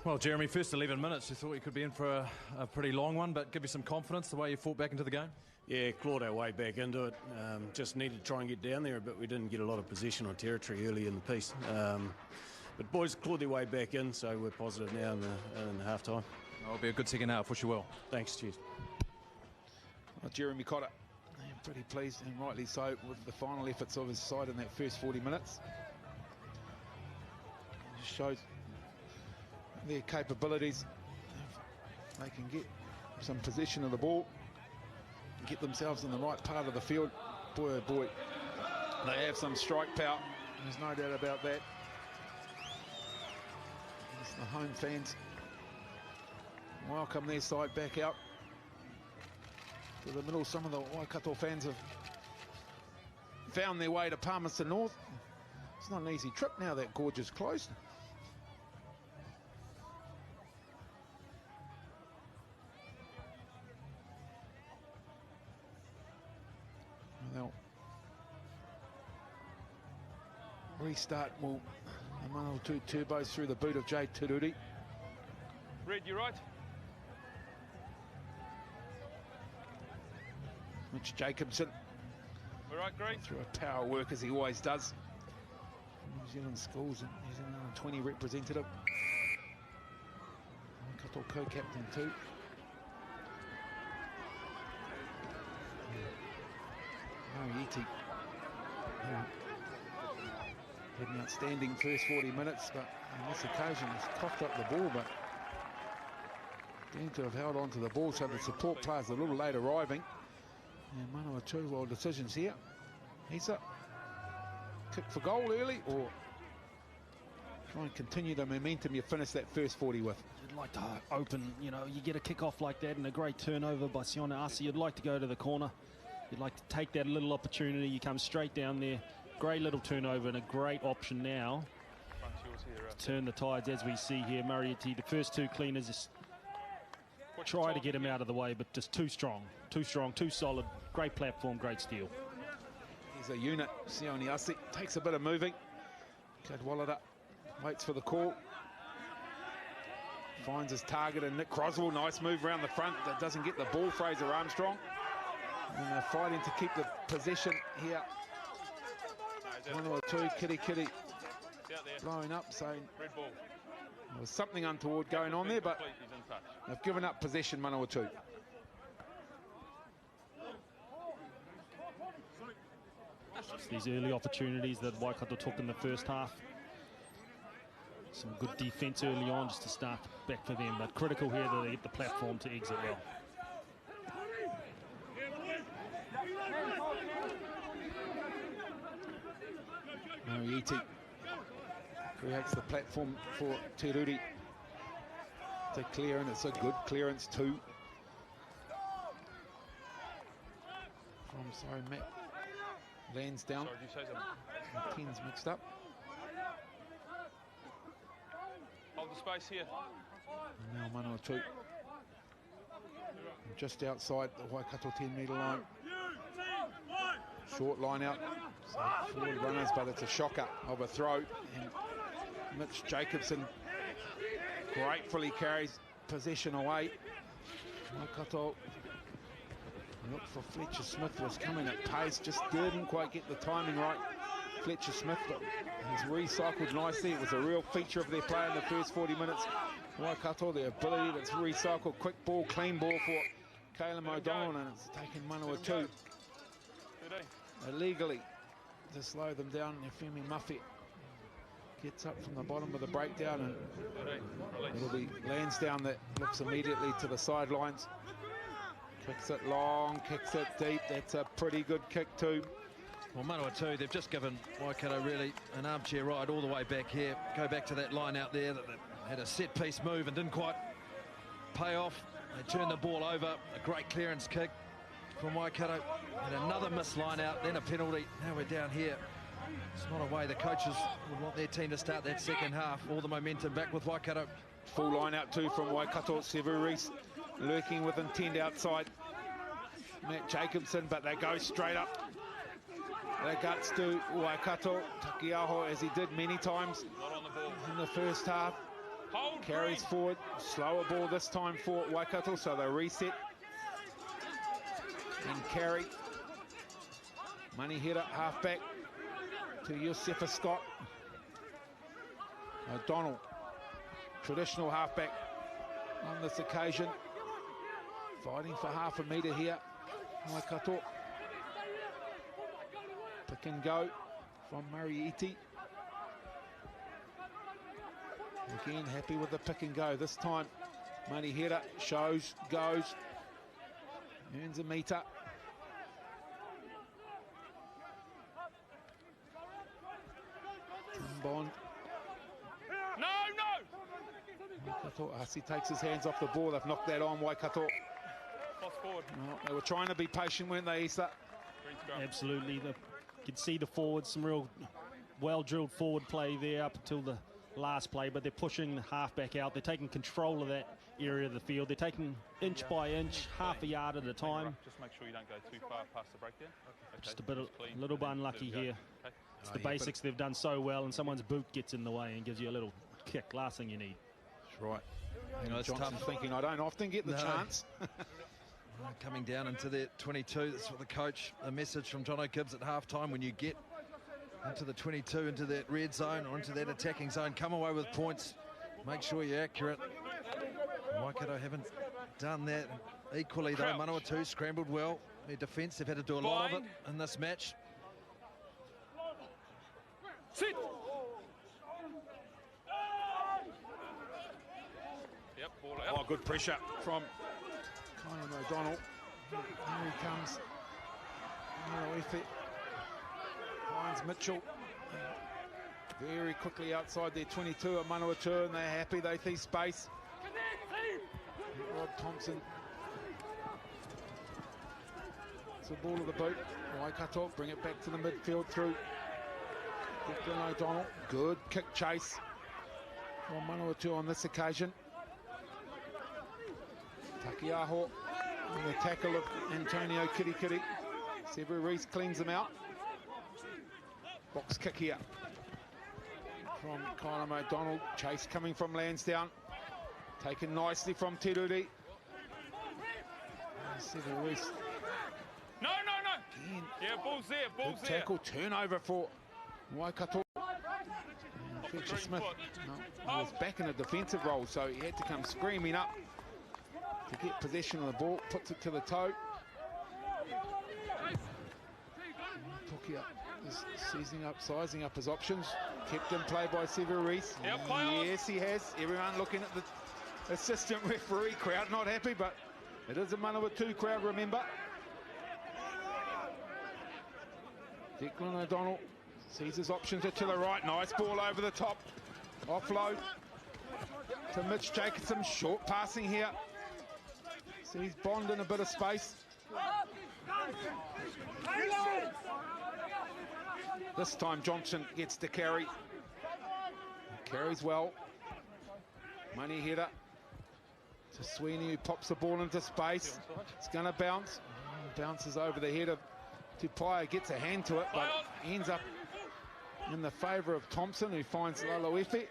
F: Well, Jeremy, first 11 minutes, you thought you could be in for a pretty long one, but give you some confidence the way you fought back into the game?
H: Yeah, clawed our way back into it. Just needed to try and get down there, but we didn't get a lot of possession or territory early in the piece. But boys clawed their way back in, so we're positive now in the half-time.
F: It'll be a good second half. Wish you well.
H: Thanks, cheers.
A: Well, Jeremy Cotter, pretty pleased, and rightly so, with the final efforts of his side in that first 40 minutes. It just shows their capabilities. They can get some possession of the ball, get themselves in the right part of the field. Boy, oh boy, they have some strike power. There's no doubt about that. It's the home fans welcome their side back out to the middle. Some of the Waikato fans have found their way to Palmerston North. It's not an easy trip now that gorge is closed. They'll restart the Manawatu turbos through the boot of Jay Tururi.
C: Red, you right?
A: Mitch Jacobson.
C: All right, great.
A: Through a power work, as he always does. New Zealand schools and New Zealand 20 representative. Waikato co-captain too. Yeti had an outstanding first 40 minutes, but on this occasion he's coughed up the ball, but seemed to have held on to the ball, so the support players a little late arriving. And Manawatu, well, decisions here. He's a kick for goal early, or try and continue the momentum you finished that first 40 with.
B: You'd like to open, you know, you get a kick-off like that and a great turnover by Sione Asi. You'd like to go to the corner. You'd like to take that little opportunity. You come straight down there. Great little turnover and a great option now to turn the tides, as we see here. Marieti, the first 2 cleaners, just try to get him out of the way, but just too strong, too solid. Great platform, great steal.
A: He's a unit. Sione Asi takes a bit of moving. Cadwallader waits for the call. Finds his target, and Nick Croswell, nice move around the front. That doesn't get the ball, Fraser Armstrong. And they're fighting to keep the possession here. 1 or 2, Kitty blowing up, saying there was something untoward going on there, but they've given up possession, Manawatu.
B: These early opportunities that Waikato took in the first half. Some good defence early on just to start back for them, but critical here that they get the platform to exit well.
A: Marieti creates the platform for Tururi to clear, and it's a good clearance too. Matt lands down. The 10's mixed up.
C: Hold the space here.
A: And now Manawatu just outside the Waikato 10-metre line. Short line out. So forward runners, but it's a shocker of a throw. And Mitch Jacobson gratefully carries possession away. Waikato looked for Fletcher Smith, was coming at pace, just didn't quite get the timing right. Fletcher Smith, but he's recycled nicely. It was a real feature of their play in the first 40 minutes. Waikato, their ability to recycle, quick ball, clean ball for Caleb O'Donnell, and it's taken Manawatu illegally to slow them down. Femi Muffet gets up from the bottom of the breakdown, and it'll be Lansdowne that looks immediately to the sidelines. Kicks it long, kicks it deep. That's a pretty good kick too.
D: Well, Manawatu, they've just given Waikato really an armchair ride all the way back here. Go back to that line out there that they had a set-piece move and didn't quite pay off. They turned the ball over. A great clearance kick from Waikato. And another missed line out, then a penalty. Now we're down here. It's not a way the coaches would want their team to start that second half. All the momentum back with Waikato.
A: Full line out too from Waikato. Sevu Reece lurking with intent outside Matt Jacobson, but they go straight up. The guts to Waikato. Takiaho, as he did many times in the first half, carries forward. Slower ball this time for Waikato, so they reset and carry. Money header, halfback to Josefa Scott. O'Donnell, traditional halfback on this occasion, fighting for half a metre here. Waikato. Pick and go from Mariiti. Again, happy with the pick and go. This time, Money header, shows, goes, earns a metre. Bond.
C: No!
A: Waikato, Asi takes his hands off the ball. They've knocked that on, Waikato.
C: Cross forward.
A: Well, they were trying to be patient, weren't they, Issa?
B: Absolutely. You could see the forwards, some real well-drilled forward play there up until the last play, but they're pushing the halfback out. They're taking control of that area of the field. They're taking inch by inch, half a yard at a time.
C: Just make sure you don't go too far past the breakdown. Okay.
B: Just a little bit unlucky here.
C: Okay.
B: It's the basics they've done so well, and someone's boot gets in the way and gives you a little kick. Last thing you need.
A: That's right.
D: You know, it's
A: Johnson
D: tough.
A: thinking, I don't often get the chance.
D: Coming down into the 22, that's what the coach, a message from Jono Gibbs at half-time, when you get into the 22, into that red zone or into that attacking zone, come away with points, make sure you're accurate. Waikato haven't done that equally though. Manawatu scrambled well. Their defence, they've had to do a lot of it in this match.
C: Sit! Yep, ball out.
A: Oh, good pressure from Colin O'Donnell. Here he comes. Manawatu finds Mitchell. Very quickly outside their 22 at Manawatu, and they're happy. They see space. Rob Thompson. It's a ball of the boot. Waikato bring it back to the midfield through Declan O'Donnell. Good kick chase from Manawatu on this occasion. Takiaho and the tackle of Antonio Kirikiri. Sevu Reece cleans them out. Box kick here from Colin O'Donnell. Chase coming from Lansdowne. Taken nicely from Teruri. Sevu Reece.
C: No!
A: Again.
C: Yeah, ball's there, ball's
A: Good
C: there.
A: tackle, turnover for Waikato. Fletcher Smith, he was back in a defensive role, so he had to come screaming up to get possession of the ball, puts it to the toe. Tokia is sizing up his options. Kept in play by Sevu Reece. Yes, he has. Everyone looking at the assistant referee. Crowd not happy, but it is a Manawatu crowd, remember. Declan O'Donnell sees his options are to the right. Nice ball over the top. Offload to Mitch Jacobson. Short passing here. Sees Bond in a bit of space. This time Johnson gets to carry. Carries well. Money header to Sweeney, who pops the ball into space. It's going to bounce. Bounces over the head of Tupaia, gets a hand to it, but ends up in the favour of Thompson, who finds Laloefe.
C: Leave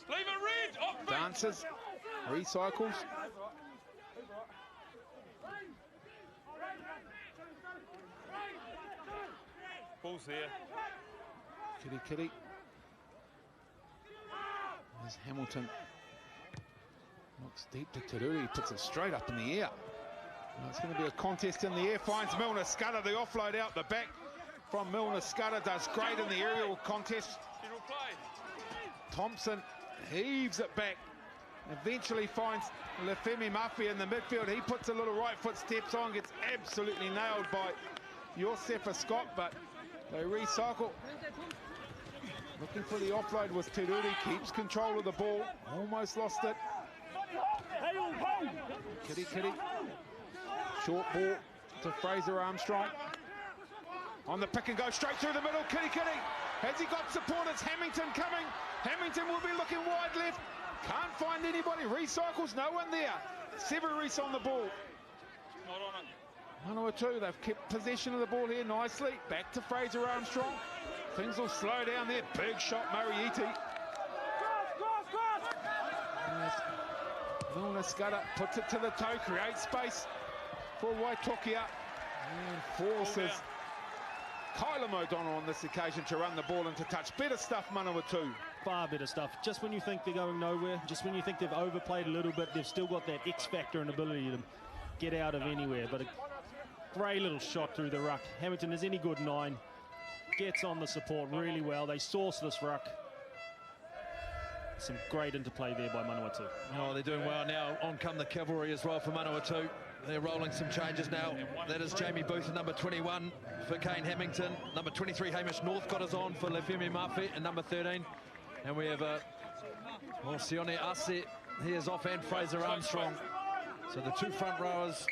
C: it red! Oh,
A: Dances, recycles.
C: ball's there.
A: Kitty. There's Hamilton. Looks deep to Teruri, puts it straight up in the air. Well, it's going to be a contest in the air. Finds Milner Scudder, the offload out the back from Milner Scudder. Does great in the aerial contest. Thompson heaves it back Eventually finds Lefemi Mafi in the midfield. He puts a little right foot steps on, gets absolutely nailed by Josefa Scott, but they recycle. Looking for the offload was Teruri, keeps control of the ball, almost lost it. Kitty. Short ball to Fraser Armstrong. On the pick and go straight through the middle, Kitty. Has he got support? It's Hamilton coming. Hamilton will be looking wide left. Can't find anybody. Recycles, no one there. Severis on the ball.
C: Not on it.
A: Manawatu, they've kept possession of the ball here nicely. Back to Fraser Armstrong. Things will slow down there. Big shot, Mariiti. Milner Scudder puts it to the toe, creates space for Waitokia. And forces Kylam O'Donnell on this occasion to run the ball into touch. Better stuff, Manawatu.
B: Far better stuff. Just when you think they're going nowhere, just when you think they've overplayed a little bit, they've still got that X factor and ability to get out of anywhere. But a great little shot through the ruck. Hamilton is any good 9. Gets on the support really well. They source this ruck. Some great interplay there by Manawatu.
D: Oh, they're doing well now. On come the cavalry as well for Manawatu. They're rolling some changes now. That is Jamie Booth, number 21 for Kane Hamilton. Number 23, Hamish Northcott is on for Lefemi Mafi, and number 13. And we have Sione Ase. He is off, and Fraser Armstrong. So the 2 front rowers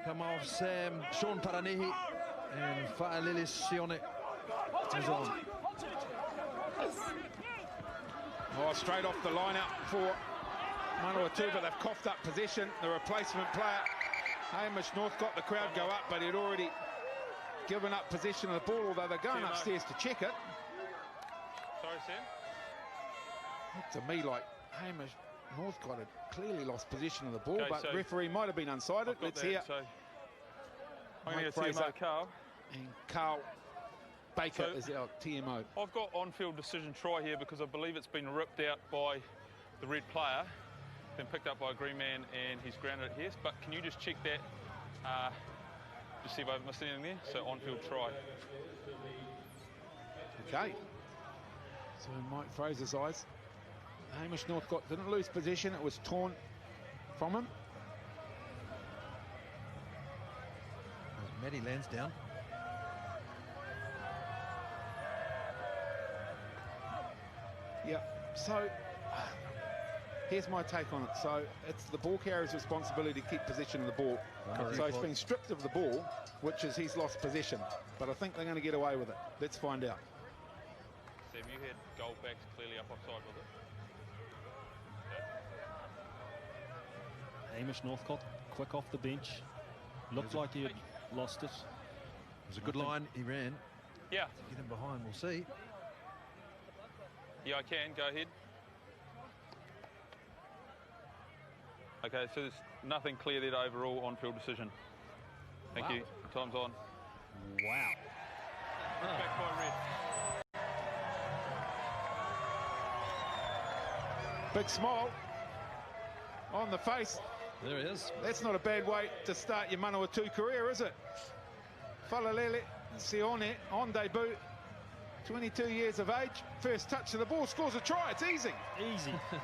D: come off. Sean Paranihi and Fa'alili Sione is on.
A: Oh, straight off the line out for Manawatu, but they've coughed up possession. The replacement player, Hamish Northcott, the crowd go up, but he'd already given up possession of the ball, although they're going upstairs to check it.
C: Sorry, Sam?
A: Looked to me like Hamish Northcott had clearly lost possession of the ball, but
C: so
A: referee might have been unsighted. Let's hear.
C: So I'm going to go TMO Carl.
A: And Carl Baker is our TMO.
C: I've got on-field decision try here because I believe it's been ripped out by the red player, then picked up by a green man, and he's grounded it here. But can you just check that, just see if I've missed anything there? So on-field try.
A: Okay. So in Mike Fraser's eyes, Hamish Northcott didn't lose possession. It was torn from him.
D: Matty Lansdowne.
A: Yeah, so here's my take on it. So it's the ball carrier's responsibility to keep possession of the ball. So he's been stripped of the ball, which is he's lost possession. But I think they're going to get away with it. Let's find out.
C: Sam, you had goal backs clearly up offside with it.
B: Hamish Northcott, quick off the bench. Looked like he had lost it.
D: It was a good line he ran.
C: Yeah.
D: To get him behind, we'll see.
C: Yeah, I can. Go ahead. Okay, so there's nothing clear there overall on-field decision. Thank you. Time's on.
B: Wow.
C: Back by red.
A: Big smile on the face.
D: There he is.
A: That's not a bad way to start your Manawatu career, is it? Falalele Sione on debut, 22 years of age, first touch of the ball, scores a try. It's easy.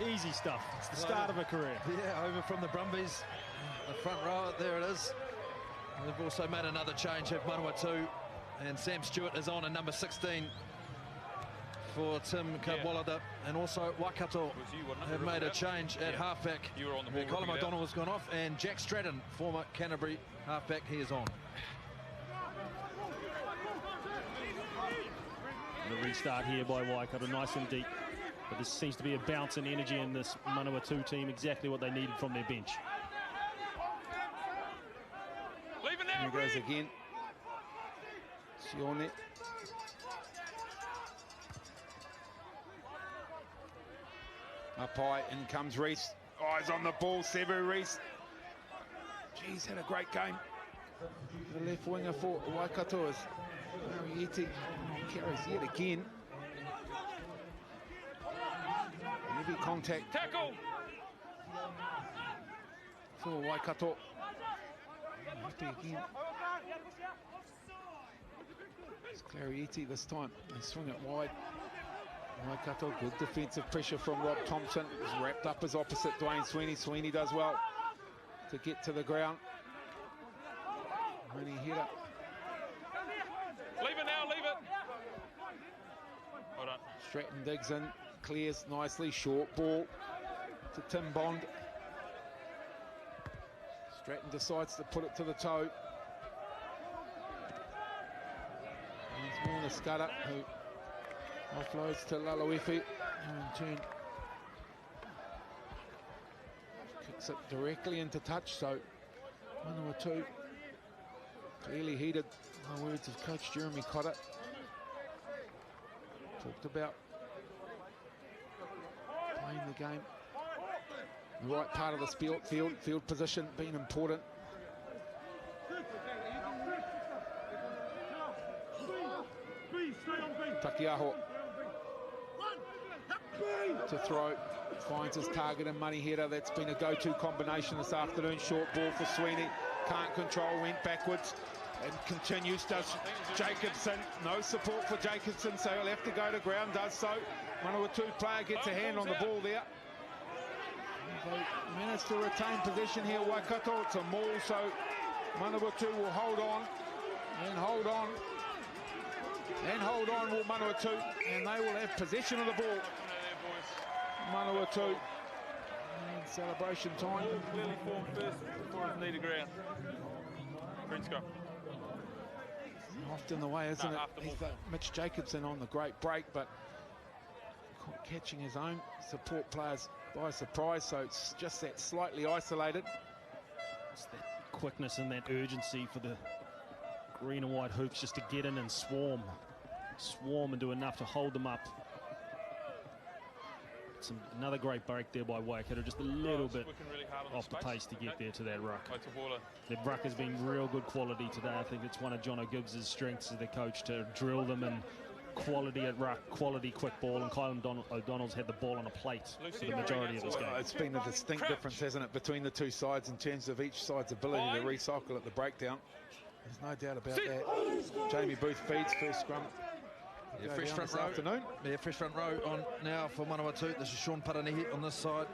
B: Easy stuff. It's the start of a career.
D: Yeah, over from the Brumbies. The front row, there it is. And they've also made another change at Manawatu. And Sam Stewart is on at number 16 for Tim Kabwalada. And also Waikato have made a change at halfback.
C: You were on the ball.
D: Colin O'Donnell has gone off, and Jack Stratton, former Canterbury halfback, he is on.
B: The restart here by Waikato, nice and deep. But there seems to be a bounce and energy in this Manawatu team, exactly what they needed from their bench.
C: Leave it now,
A: Here goes again. Sione. Up high, in comes Reese. Eyes on the ball, Sevu Reese. Geez, had a great game. The left winger for Waikato is Mariiti. Carries yet again. Heavy contact.
C: Tackle!
A: For Waikato. Happy again. It's Clarieti this time. They swing it wide. Waikato, good defensive pressure from Rob Thompson. He's wrapped up as opposite Dwayne Sweeney. Sweeney does well to get to the ground. Many header.
C: Leave it now, leave it. Well done.
A: Stratton digs in, clears nicely, short ball to Tim Bond. Stratton decides to put it to the toe. It's Morna Scudder who offloads to Laloefi, who in turn kicks it directly into touch. So Manawatu clearly heated, in the words of Coach Jeremy Cotter. Talked about playing the game, the right part of the field position being important. Takiaho to throw, finds his target and money header. That's been a go-to combination this afternoon. Short ball for Sweeney, can't control, went backwards and continues. Does Jacobson, no support for Jacobson, so he'll have to go to ground, does so. Manawatu player gets a hand on the ball there. They managed to retain possession here, Waikato. It's a maul, so Manawatu will hold on and hold on and hold on, will Manawatu, and they will have possession of the ball. Manawatu, and celebration time.
C: Clearly formed first before his knee to ground. Green score.
A: Often the way, isn't it? He's got Mitch Jacobson on the great break, but catching his own support players by surprise, so it's just that slightly isolated.
B: It's that quickness and that urgency for the green and white hoops just to get in and swarm and do enough to hold them up. Another great break there by Waikato, just a little bit
C: really
B: off the pace to get there to that ruck.
C: Waitabola.
B: The ruck has been real good quality today. I think it's one of John O'Gibbs' strengths as the coach, to drill them in quality at ruck, quality quick ball, and Kylan O'Donnell's had the ball on a plate for the majority of this game.
A: It's been a distinct difference, hasn't it, between the two sides in terms of each side's ability to recycle at the breakdown. There's no doubt about that. Jamie Booth feeds first scrum.
D: Yeah, fresh front row. Afternoon. Yeah, fresh front row on now for Manawatu. This is Sean Paranihi on this side.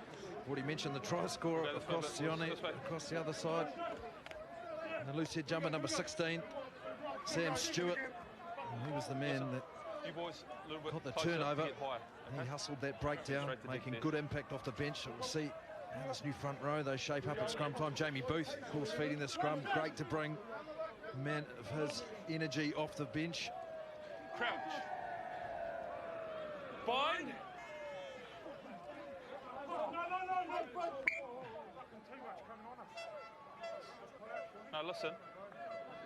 D: Already mentioned the try scorer across Sione, across the other side. And the loose head jumper, number 16, Sam Stewart. And he was the man that got the turnover. And he hustled that breakdown, making good impact off the bench. So we'll see how this new front row, they shape up at scrum time. Jamie Booth, of course, feeding the scrum. Great to bring a man of his energy off the bench.
C: Crouch. Bind. Now listen,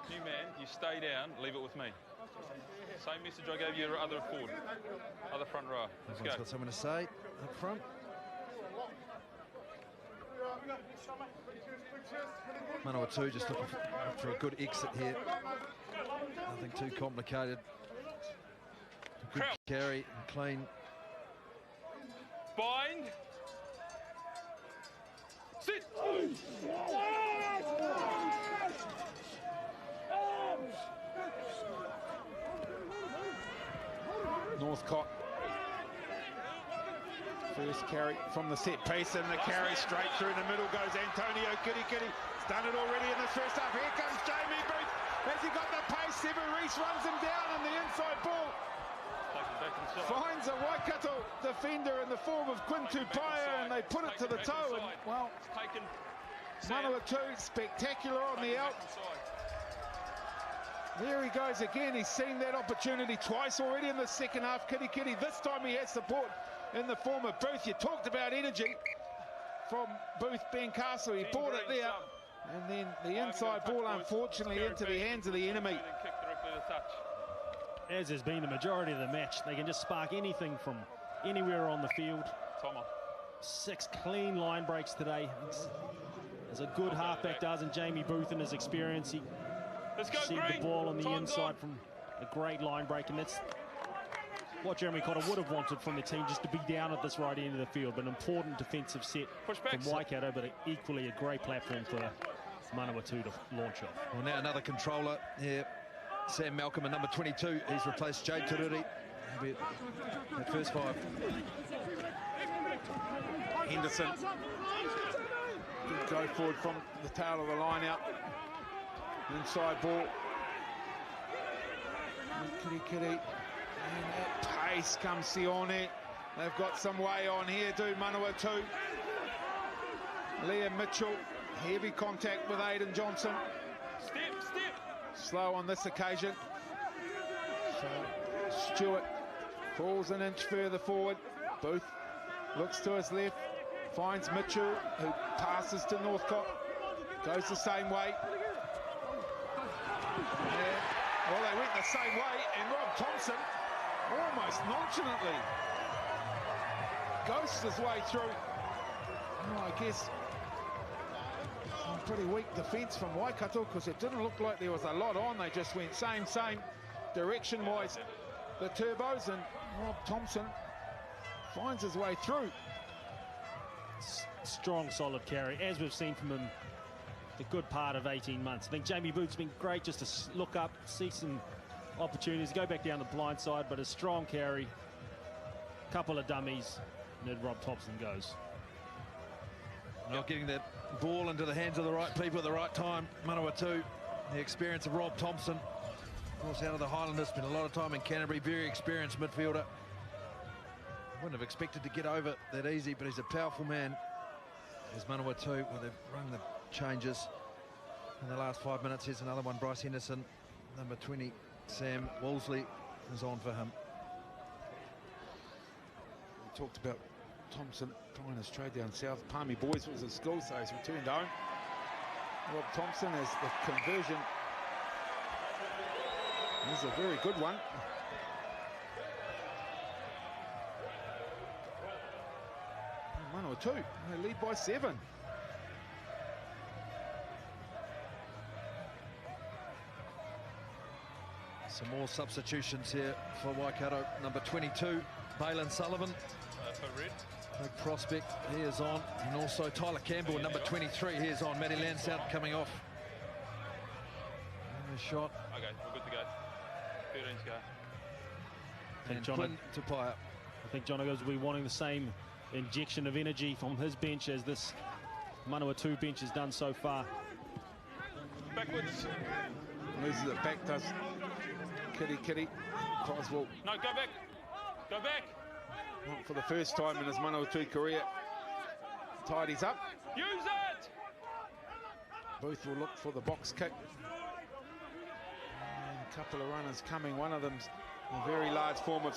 C: new man, you stay down, leave it with me. Same message I gave you other forward, other front row. Let's go.
D: Got something to say up front. Manawatu just looking for a good exit here. Nothing too complicated. Good carry and clean.
C: Bind. Sit.
A: Northcott. First carry from the set piece, and the carry straight through the middle goes Antonio Kitty. He's done it already in the first half. Here comes Jamie Booth. Has he got the pace? Sever Reese runs him down, and the inside ball finds a Waikato defender in the form of Quinn Tupaia, and they put it to the toe. And, well, Manawatu spectacular on the out. There he goes again. He's seen that opportunity twice already in the second half. Kitty. This time he has support in the form of Booth. You talked about energy from Booth Bencastle. He bought it there. And then the inside ball, unfortunately, into the hands of the enemy.
B: As has been the majority of the match, they can just spark anything from anywhere on the field. 6 clean line breaks today. As a good halfback does, and Jamie Booth in his experience, he sent the ball on the inside from a great line break, and that's what Jeremy Cotter would have wanted from the team, just to be down at this right end of the field. But an important defensive set from Waikato, but equally a great platform for Manawatu to launch off.
D: Well, now another controller here, Sam Malcolm at number 22. He's replaced Jay Tururi. maybe at first 5.
A: Henderson. Good go forward from the tail of the line out. Inside ball. Kitty. And at pace comes Sione. They've got some way on here, do Manawatu. Liam Mitchell. Heavy contact with Aidan Johnson.
C: Step.
A: Slow on this occasion. So Stewart falls an inch further forward. Booth looks to his left. Finds Mitchell, who passes to Northcote. Goes the same way. Well, they went the same way, and Rob Thompson almost nonchalantly ghosts his way through. Oh, I guess some pretty weak defence from Waikato, because it didn't look like there was a lot on. They just went same direction-wise, the turbos, and Rob Thompson finds his way through.
B: Strong, solid carry, as we've seen from him the good part of 18 months. I think Jamie Booth's been great just to look up, see some opportunities, go back down the blind side, but a strong carry, couple of dummies, and then Rob Thompson goes.
D: Not getting that ball into the hands of the right people at the right time. Manawatu, the experience of Rob Thompson, of course, out of the Highlanders, spent a lot of time in Canterbury, very experienced midfielder. Wouldn't have expected to get over that easy, but he's a powerful man. There's Manawatu, where they've rung the changes in the last 5 minutes. Here's another one, Bryce Henderson, number 20, Sam Wolseley is on for him.
A: We talked about Thompson trying his trade down south. Palmy Boys was his school, so he's returned home. Rob Thompson has the conversion. This is a very good one. One or two. They lead by 7.
D: Some more substitutions here for Waikato. Number 22, Bailyn Sullivan.
C: For red.
D: Big prospect, he is on. And also Tyler Campbell, number 23, he is on. Matty Lansdowne coming off. And a shot.
C: Okay, we're good to go. 13 to go.
D: And
B: John,
D: Quinn Tupaia.
B: I think John O'Goes will be wanting the same injection of energy from his bench as this Manawatu bench has done so far.
C: Backwards.
A: Loses it back, does Kitty. Croswell.
C: No, go back. Go back.
A: Not for the first time in his Manawatu career. Tidies up.
C: Use it.
A: Booth will look for the box kick. And a couple of runners coming. One of them's a very large form of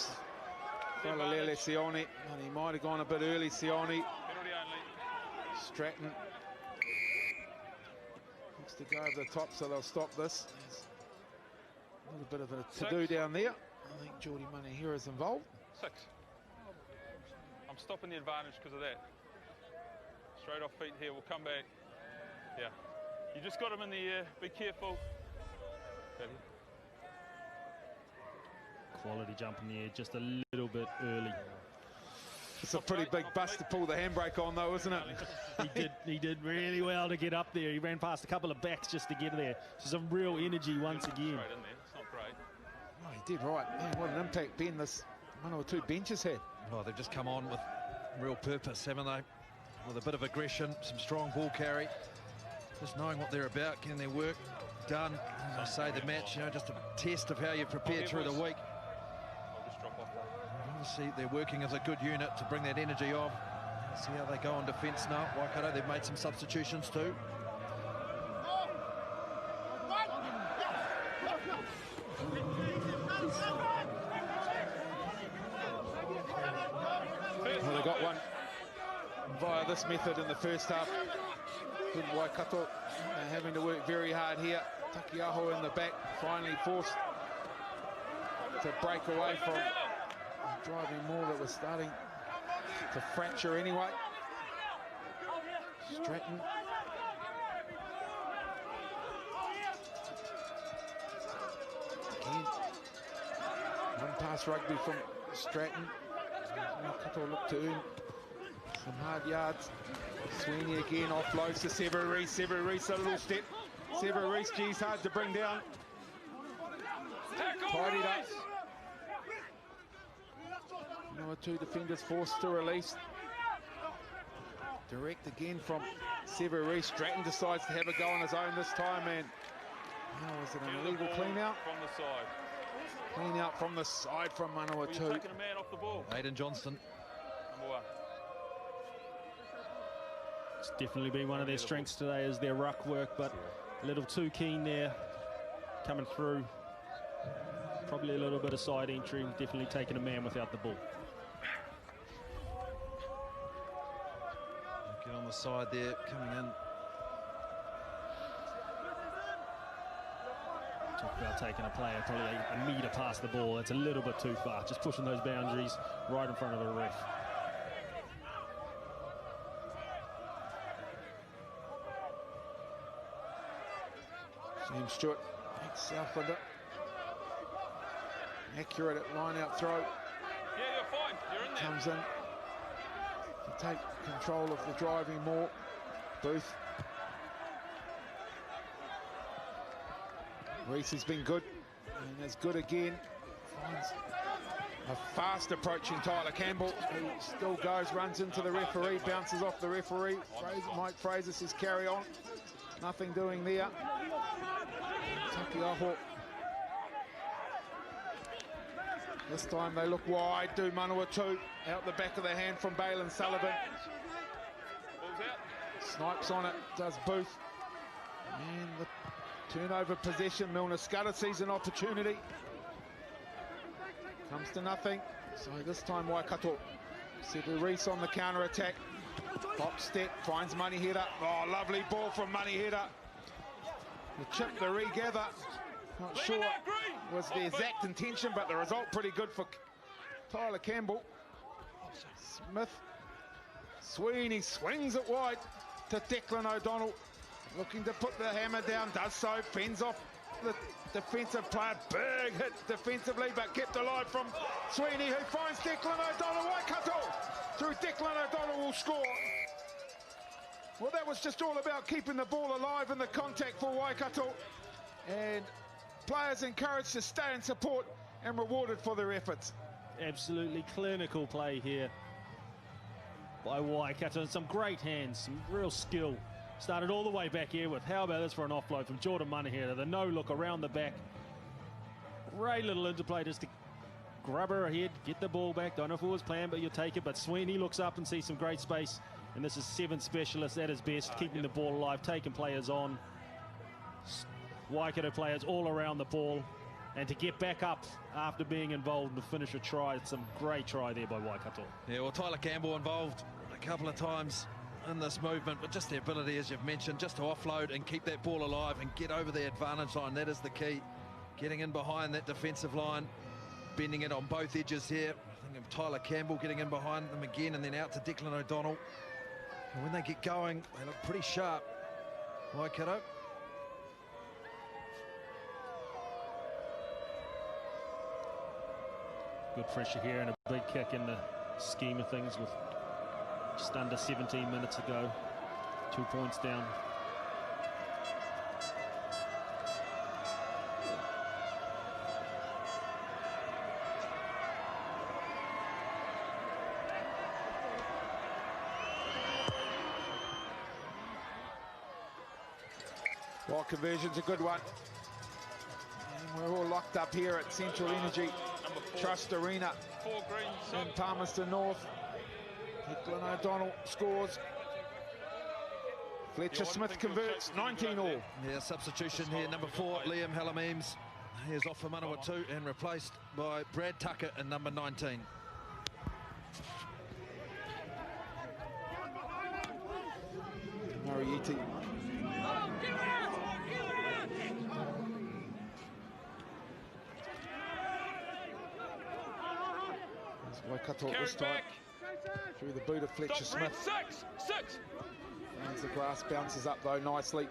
A: Falalele Sione, and he might have gone a bit early, Sione.
C: Penalty only.
A: Stratton looks to go over the top, so they'll stop this. There's a little bit of a to-do down there. I think Geordie Manahira's involved.
C: 6. I'm stopping the advantage because of that. Straight off feet here, we'll come back. Yeah. You just got him in the air, be careful.
B: Quality jump in the air, just a little bit early.
A: It's a pretty big bust to pull the handbrake on, though, isn't it?
B: He did really well to get up there. He ran past a couple of backs just to get there. So some real energy once again.
C: Straight in there, it's not great.
A: Oh, he did right. Man, what an impact, Ben, this 1 or 2 benches had.
D: Oh, they've just come on with real purpose, haven't they? With a bit of aggression, some strong ball carry. Just knowing what they're about, getting their work done. As I say, the match, you know, just a test of how you're prepared through the week.
C: I'll just drop off there.
D: Obviously, they're working as a good unit to bring that energy on. See how they go on defence now. Waikato, they've made some substitutions too.
A: Well, they got one via this method in the first half. Good Waikato having to work very hard here. Takiaho in the back, finally forced to break away from driving more that was starting to fracture anyway. Stratton. Again. One pass rugby from Stratton. Waikato look to earn some hard yards. Sweeney again offloads to Sevu Reece. Sevu Reece a little step. Sevu Reece, geez, hard to bring down. Tidied up. Manawatu defenders forced to release. Direct again from Severis. Stratton decides to have a go on his own this time, and now is it an illegal clean out?
C: From the side.
A: Clean out from the side from Manawatu.
C: You're taking a man off the ball.
D: Aidan Johnston.
C: Number 1.
B: It's definitely been one of their strengths today is their ruck work, but a little too keen there, coming through. Probably a little bit of side entry, definitely taking a man without the ball.
D: Get on the side there, coming in.
B: Talk about taking a player probably a metre past the ball. That's a little bit too far. Just pushing those boundaries right in front of the ref.
A: Sam Stewart makes Southland accurate at line-out throw.
C: Yeah, you're fine. You're in there.
A: Comes in to take control of the driving more. Booth. Reese has been good, and is good again. Finds a fast approaching Tyler Campbell, who still goes, runs into the referee, bounces off the referee. Mike Fraser says carry on. Nothing doing there. Takiaho. This time they look wide, do Manawatu. Out the back of the hand from Balin Sullivan. Snipes on it, does Booth. And the turnover possession, Milner Scudder sees an opportunity. Comes to nothing. So this time Waikato. Sebu Reese on the counter-attack. Pop step, finds Money Header. Oh, lovely ball from Money Header. The chip, the regather. Not sure was the exact intention, but the result pretty good for Tyler Campbell. Smith. Sweeney swings it wide to Declan O'Donnell. Looking to put the hammer down, does so, fends off the defensive player. Big hit defensively, but kept alive from Sweeney, who finds Declan O'Donnell. Waikato through Declan O'Donnell will score. Well, that was just all about keeping the ball alive in the contact for Waikato. And players encouraged to stay and support and rewarded for their efforts.
B: Absolutely clinical play here by Waikato, and some great hands, some real skill. Started all the way back here with, how about this for an offload from Jordan Manahira, the no-look around the back. Great little interplay just to grab her ahead, get the ball back. Don't know if it was planned, but you'll take it. But Sweeney looks up and sees some great space. And this is 7 specialists at his best, keeping the ball alive, taking players on. Waikato players all around the ball. And to get back up after being involved and to finish a try, it's some great try there by Waikato.
D: Yeah, well, Tyler Campbell involved a couple of times in this movement, but just the ability, as you've mentioned, just to offload and keep that ball alive and get over the advantage line. That is the key. Getting in behind that defensive line, bending it on both edges here. I think of Tyler Campbell getting in behind them again and then out to Declan O'Donnell. And when they get going, they look pretty sharp. Waikato.
B: Good pressure here and a big kick in the scheme of things with just under 17 minutes ago. 2 points down.
A: Well, conversion's a good one. And we're all locked up here at Central Energy Trust Arena in Palmerston North. Declan O'Donnell scores. Fletcher Smith converts, 19 all.
D: Yeah, substitution here, number 4, Liam Halameems. He is off for Manawatu and replaced by Brad Tucker in number 19.
A: Marieti. Waikato this time. Through the boot of Fletcher Smith.
C: Six.
A: Finds the grass, bounces up though nicely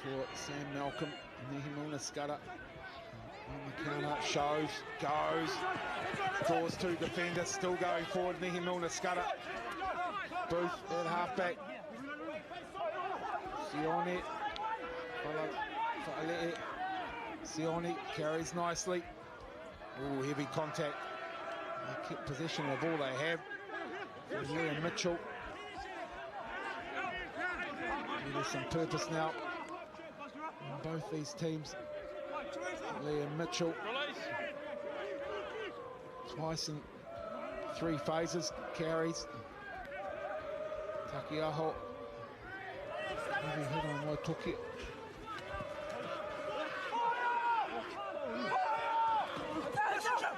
A: for Sam Malcolm. Nehimuna Scudder on the counter, shows, goes, draws 2 defenders, still going forward. Nehimuna Scudder. Booth at halfback. Sione. Sione carries nicely. Ooh, heavy contact. They kept possession of all they have. Liam Mitchell. There's some purpose now in both these teams. Liam Mitchell. Twice in 3 phases, carries. Takiaho. Heavy hit on Waituki.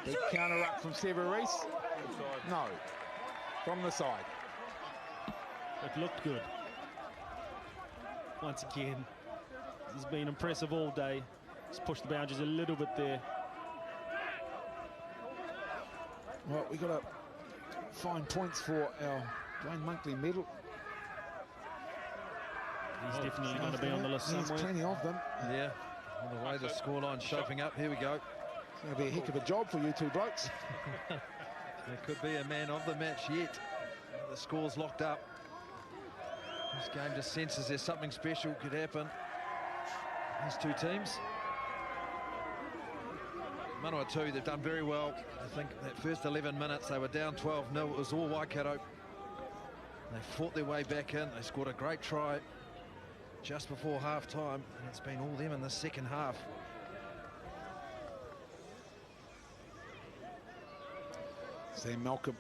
A: Big counter up from Severis. No, from the side.
B: It looked good. Once again, he's been impressive all day. Just pushed the boundaries a little bit there.
A: Well, we've got to find points for our Dwayne Monkley medal.
B: He's definitely going to be on the list somewhere.
A: There's plenty of them.
D: Yeah, well, the way the scoreline's shaping up, here we go.
A: It's going to be a heck of a job for you two blokes.
D: There could be a man of the match yet. The score's locked up. This game just senses there's something special could happen. These two teams. Manawatu, they've done very well. I think that first 11 minutes they were down 12-0. It was all Waikato. They fought their way back in. They scored a great try just before half-time, and it's been all them in the second half.
A: Sam Malcolm.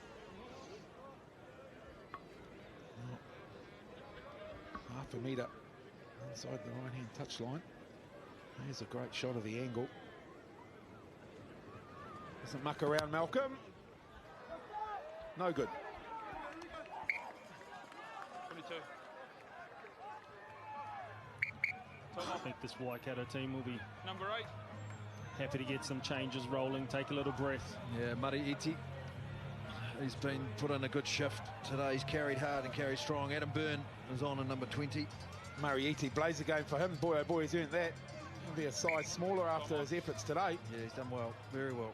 A: Half a metre inside the right-hand touchline. There's a great shot of the angle. Doesn't muck around, Malcolm. No good.
C: 22.
B: I think this Waikato team will be
C: Number 8.
B: happy to get some changes rolling, take a little breath.
D: Yeah, Murray Iti. He's been put in a good shift today. He's carried hard and carried strong. Adam Byrne is on in number 20.
A: Murray Iti, blazer game for him. Boy, oh boy, he's earned that. He'll be a size smaller after his efforts today.
D: Yeah, he's done well, very well.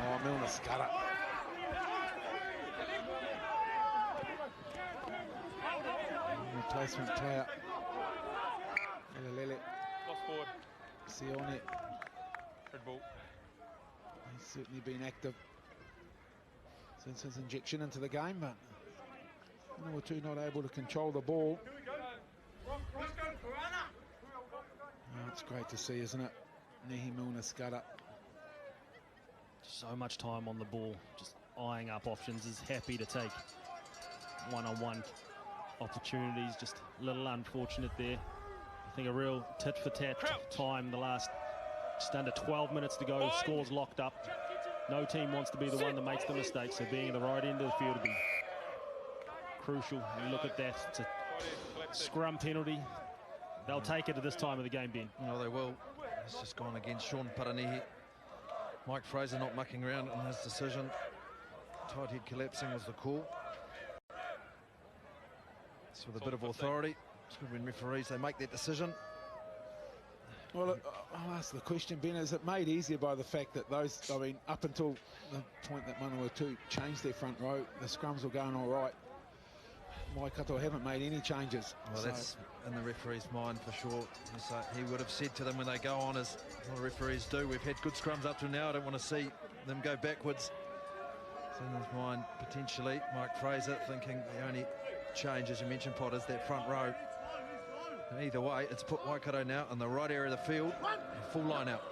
A: Oh, Milner scutter. Replacement player. Lele.
C: Lost forward.
A: Sione.
C: Red ball.
A: He's certainly been active since his injection into the game, but Manawatu not able to control the ball. Oh, it's great to see, isn't it? Nehi Milner scudder.
B: So much time on the ball, just eyeing up options, is happy to take one-on-one opportunities. Just a little unfortunate there. I think a real tit-for-tat time the last just under 12 minutes to go. Scores locked up. No team wants to be the one that makes the mistake, so being at the right end of the field will be crucial. And look at that, it's a scrum penalty. They'll take it at this time of the game, Ben.
D: No, they will. It's just gone against Sean Paranehi. Mike Fraser not mucking around in his decision. Tight head collapsing was the call. It's with a bit of authority. It's good when referees, they make that decision.
A: Well, I'll ask the question, Ben, is it made easier by the fact that those, I mean, up until the point that Manawatu changed their front row, the scrums were going all right. Waikato haven't made any changes.
D: Well,
A: so
D: that's in the referee's mind for sure. So he would have said to them when they go on, as what referees do, we've had good scrums up to now, I don't want to see them go backwards. So in his mind, potentially, Mike Fraser thinking the only change, as you mentioned, Potter, is that front row. And either way, it's put Waikato now in the right area of the field, full line out.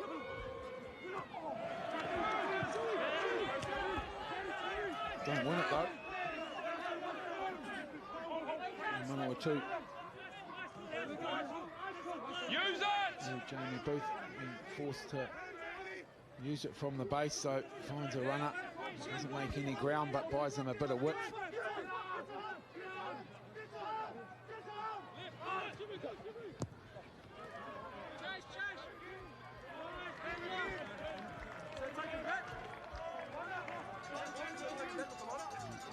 A: don't win it though. Manawatu.
C: Use it!
A: Jamie Booth being forced to use it from the base, so finds a runner. Doesn't make any ground, but buys him a bit of width.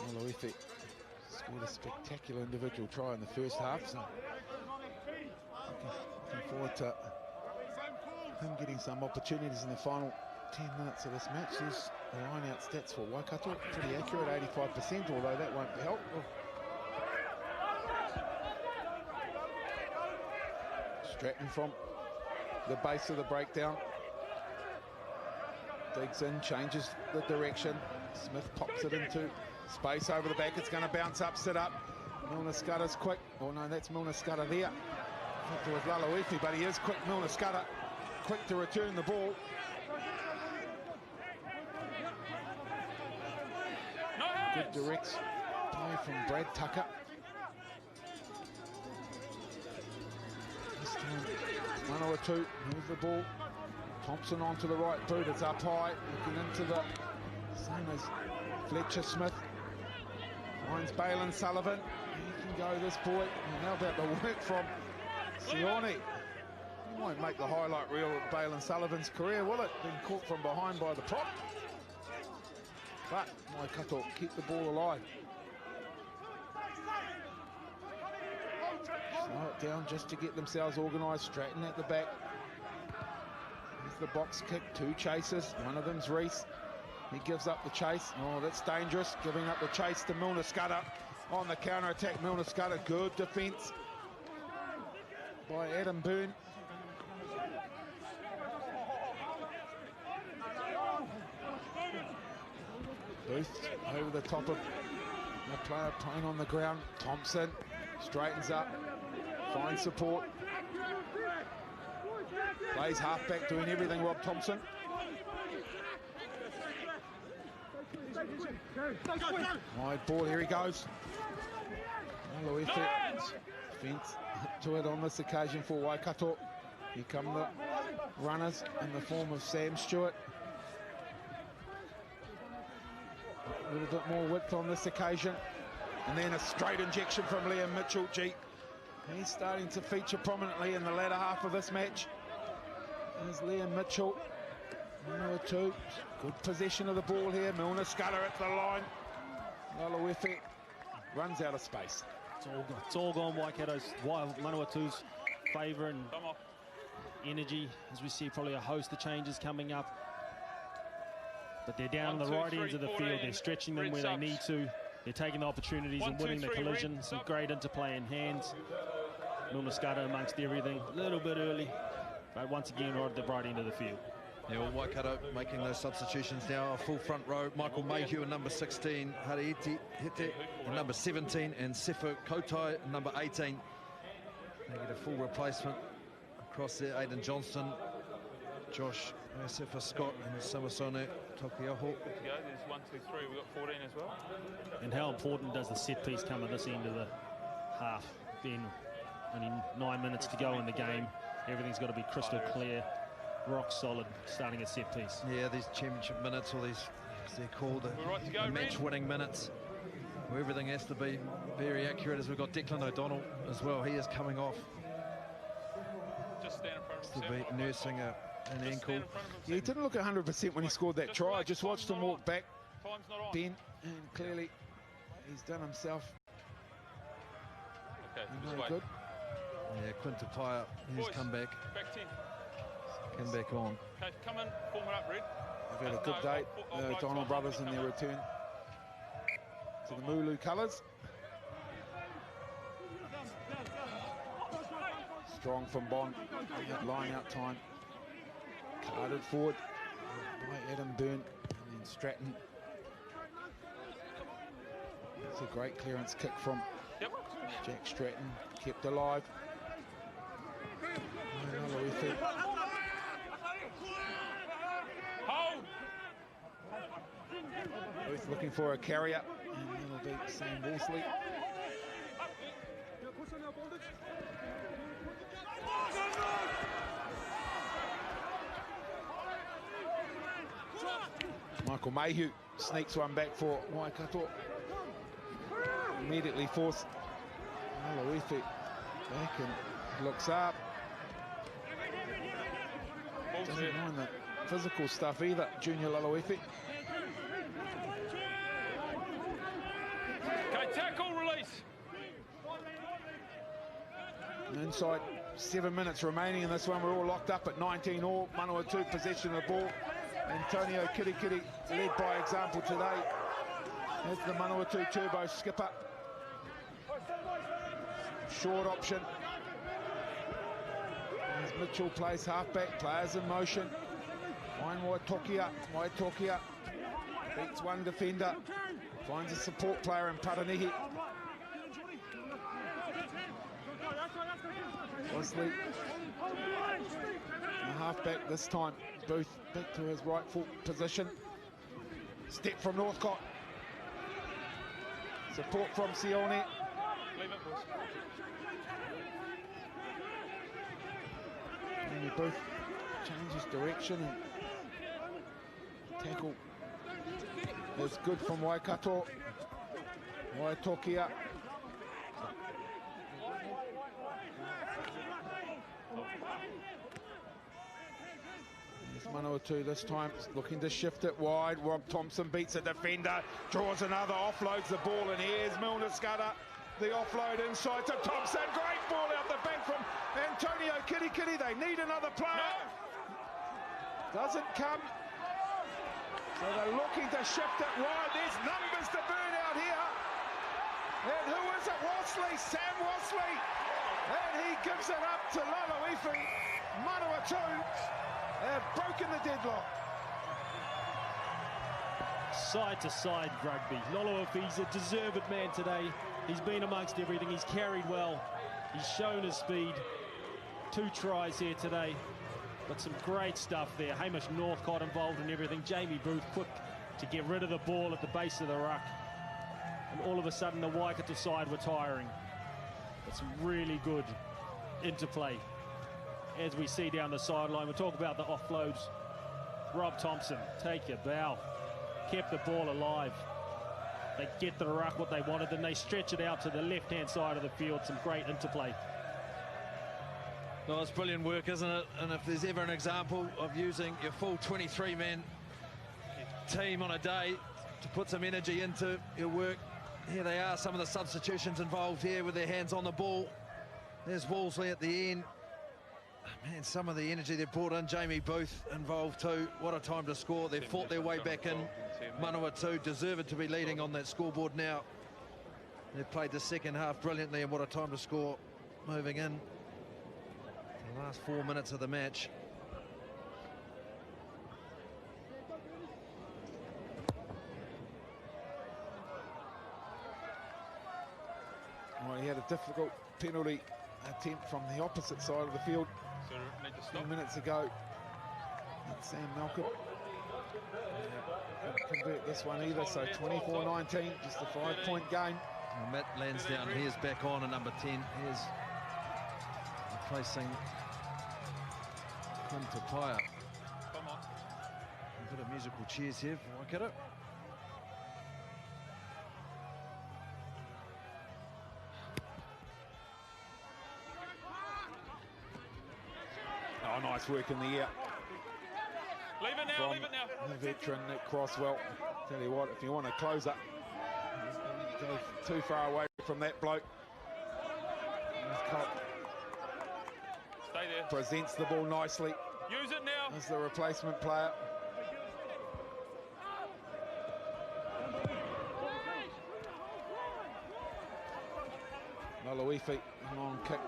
A: Aloifi scored a spectacular individual try in the first half, so looking forward to him getting some opportunities in the final 10 minutes of this match. There's the line-out stats for Waikato, pretty accurate, 85%, although that won't help. Stratton from the base of the breakdown. Digs in, changes the direction. Smith pops it into space over the back. It's going to bounce up, sit up. Milner Scudder's quick. Oh no, that's Milner Scudder there. I thought it was Laloifi, but he is quick. Milner Scudder, quick to return the ball. Good direct play from Brad Tucker. This time, Manawatu moves the ball. Thompson onto the right boot, it's up high, looking into the same as Fletcher Smith. Finds Balin Sullivan. He can go, this boy. And how about the work from Sione? He won't make the highlight reel of Balin Sullivan's career, will it? Being caught from behind by the prop. But Waikato keep the ball alive. Slow it down just to get themselves organised. Stratton at the back. The box kick, two chasers, one of them's Reese. He gives up the chase. Oh, that's dangerous, giving up the chase to Milner Scudder on the counter-attack. Milner Scudder, good defence by Adam Byrne. Booth over the top of the player playing on the ground. Thompson straightens up, finds support. Plays halfback, doing everything, Rob Thompson. Wide ball, here he goes. Defence to it on this occasion for Waikato. Here come the runners in the form of Sam Stewart. A little bit more width on this occasion. And then a straight injection from Liam Mitchell. Gee, he's starting to feature prominently in the latter half of this match. There's Liam Mitchell. Manawatu. Good possession of the ball here. Milner Scudder at the line. Laloifi runs out of space.
B: It's all gone Waikato's, Manawatu's favour and energy. As we see, probably a host of changes coming up. But they're down the right ends of the field. They're stretching them where they need to. They're taking the opportunities and winning the collision. Some great interplay in hands. Milner Scudder amongst everything. A little bit early. But once again, right at the right end of the field.
D: Yeah, well, Waikato making those substitutions now. A full front row. Michael Mayhew in number 16, Hareiti Hete in number 17, and Sefa Kotai in number 18. They get a full replacement across there. Aidan Johnston, Josh Sefa Scott, and Samasone Tokiaho.
C: Good to go. There's 1, 2, 3. We've got 14 as well.
B: And how important does the set piece come at this end of the half? Then only 9 minutes to go in the game. Everything's got to be crystal clear, rock solid, starting at set piece.
D: Yeah, these championship minutes, or these, as they're called, the match-winning minutes, where everything has to be very accurate. As we've got Declan O'Donnell as well. He is coming off.
C: Just stand in front of
D: to
C: him.
D: be nursing an ankle.
A: Yeah, he didn't look 100% when he scored that try. I just watched him walk back, Ben, and clearly he's done himself no good.
D: Yeah, Quinta Paya, he's come back.
C: Back 10.
D: Come back on.
C: Okay, come in, form it up, Red.
A: They've had a good day, the O'Donnell brothers, in their return to the Mulu colours. Strong from Bond, line out time. Carted forward by Adam Byrne, and then Stratton. It's a great clearance kick from Jack Stratton, kept alive. Both looking for a carrier, and that'll be Sam Worsley. Michael Mayhew sneaks one back for Waikato. Immediately forced Laloifi back and looks up. Doesn't mind the physical stuff either, Junior Laloifi.
C: Okay, tackle, release.
A: And inside 7 minutes remaining in this one. We're all locked up at 19 all. Manawatu possession of the ball. Antonio Kirikiri led by example today. As the Manawatu turbo skipper. Short option. As Mitchell plays halfback, players in motion. Fine Waitokia beats one defender. Finds a support player in Paranihi. Wesley, the halfback this time. Booth back to his rightful position. Step from Northcott. Support from Sione. And Booth changes direction and tackle is good from Waikato. Waitokia. Manawatu this time looking to shift it wide. Rob Thompson beats a defender, draws another, offloads the ball, and here's Milner Scudder. The offload inside to Thompson. Great ball out the back from Antonio Kirikiri. They need another player. Doesn't come. So they're looking to shift it wide. There's numbers to burn out here. And who is it? Wasley, Sam Wasley. And he gives it up to Lalauifi. Manawatu have broken the deadlock.
B: Side to side rugby. Lalauifi's a deserved man today. He's been amongst everything. He's carried well. He's shown his speed. 2 tries here today. But some great stuff there. Hamish Northcott involved in everything. Jamie Booth quick to get rid of the ball at the base of the ruck. And all of a sudden the Waikato side were tiring. But some really good interplay. As we see down the sideline, we'll talk about the offloads. Rob Thompson, take your bow. Kept the ball alive. They get the ruck what they wanted, then they stretch it out to the left-hand side of the field. Some great interplay.
D: No, it's brilliant work, isn't it? And if there's ever an example of using your full 23-man team on a day to put some energy into your work, here they are, some of the substitutions involved here with their hands on the ball. There's Wolseley at the end. Man, some of the energy they've brought in. Jamie Booth involved too. What a time to score. They've fought their way back in. Manawatu deserved to be leading on that scoreboard now. They've played the second half brilliantly, and what a time to score moving in. The last 4 minutes of the match.
A: Well, he had a difficult penalty attempt from the opposite side of the field.
C: So need to
A: A
C: stop.
A: few minutes ago. And Sam Malcolm couldn't convert this one either, so 24-19, just a 5-point game.
D: Well, Matt Lansdowne, here's back on at number 10. Here's replacing Quinn Papaya.
C: Come on.
D: A bit of musical cheers here for Waikato.
A: Oh, nice work in the air
C: Leave it now,
A: from
C: leave it now.
A: the veteran Nick Crosswell. Tell you what, if you want to close up, go too far away from that bloke.
C: Stay there.
A: Presents the ball nicely
C: Use it now.
A: as the replacement player. Lalauifi, long kick.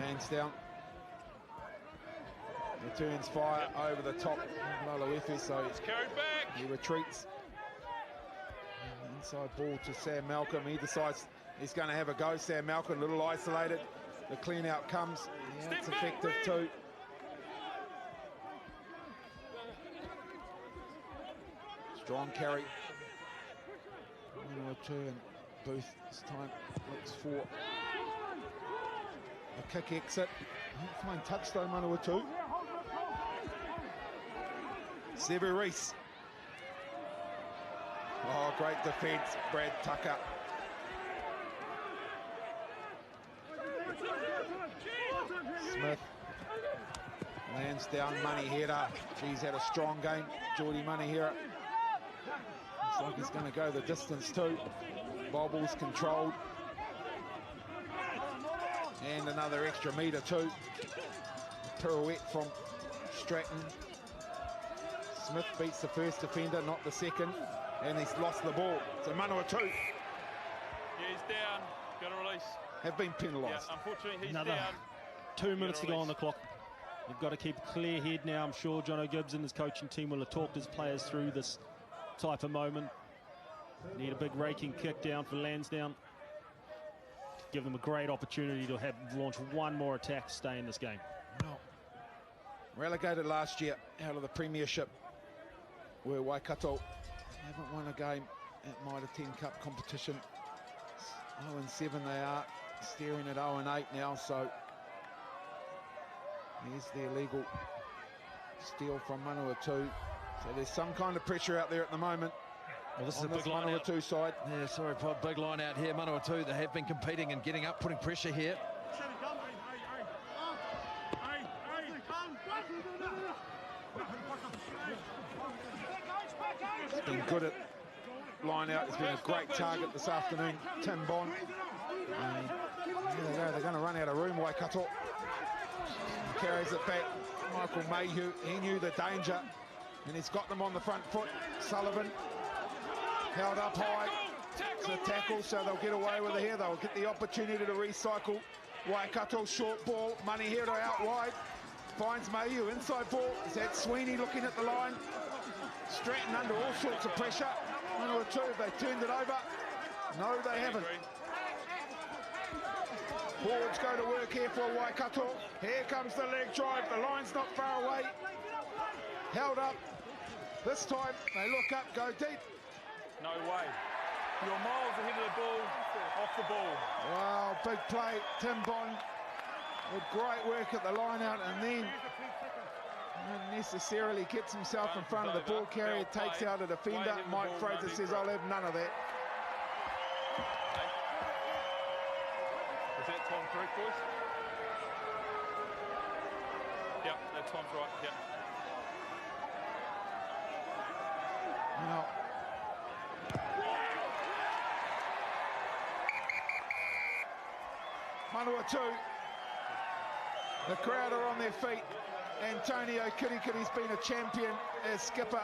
A: Lansdowne returns fire over the top of Lalauifi, so
C: It's carried back.
A: he retreats. Inside ball to Sam Malcolm. He decides he's going to have a go. Sam Malcolm, a little isolated. The clean out comes. Yeah, it's effective too. Strong carry. 1 or 2, and Booth this time looks for a kick exit. Fine touch though, Manawatu. Sevu Reece. Oh, great defence, Brad Tucker. Smith. Lansdowne, Money header. He's had a strong game, Geordie Money here. Looks like he's going to go the distance too. Bobbles controlled. And another extra metre too. Pirouette from Stratton. Smith beats the first defender, not the second, and he's lost the ball. So Manawatu
C: Yeah, he's down. Got to release.
A: have been penalised.
C: Yeah, unfortunately, he's
B: Another
C: down.
B: 2 minutes to go
C: release.
B: on the clock. You've got to keep a clear head now. I'm sure John O'Gibbs and his coaching team will have talked his players through this type of moment. Need a big raking kick down for Lansdowne. Give them a great opportunity to have launch one more attack to stay in this game.
A: Well, relegated last year out of the Premiership, where Waikato haven't won a game at Mitre 10 Cup competition. 0-7 they are, staring at 0-8 now, so here's the illegal steal from Manawatu. So there's some kind of pressure out there at the moment.
D: Well, this is
A: on
D: a big line out.
A: Manawatu side.
D: Yeah, sorry, Pod. Big line out here. Manawatu, they have been competing and getting up, putting pressure here.
A: He's been good at line out. He's been a great target this afternoon. Tim Bond. They're going to run out of room, Waikato. Carries it back. Michael Mayhew, he knew the danger, and he's got them on the front foot. Sullivan held up high. It's a tackle, so they'll get away with it here. They'll get the opportunity to recycle. Waikato short ball. Money here to out wide. Finds Mayhew, inside ball. Is that Sweeney looking at the line? Stratton under all sorts of pressure. One or two, have they turned it over? No, they haven't. Forwards go to work here for Waikato. Here comes the leg drive. The line's not far away. Held up. This time they look up, go deep.
C: No way. You're miles ahead of the ball, off the ball.
A: Wow, big play. Tim Bond with great work at the line out, and then unnecessarily gets himself in front of the ball carrier, takes out a defender. Mike Fraser says, I'll have none of that.
C: Is that time correct, boys? Yep, that time's right, yep.
A: Now, Manawatu, the crowd are on their feet. Antonio Kirikiri's been a champion as skipper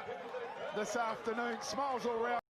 A: this afternoon. Smiles all round.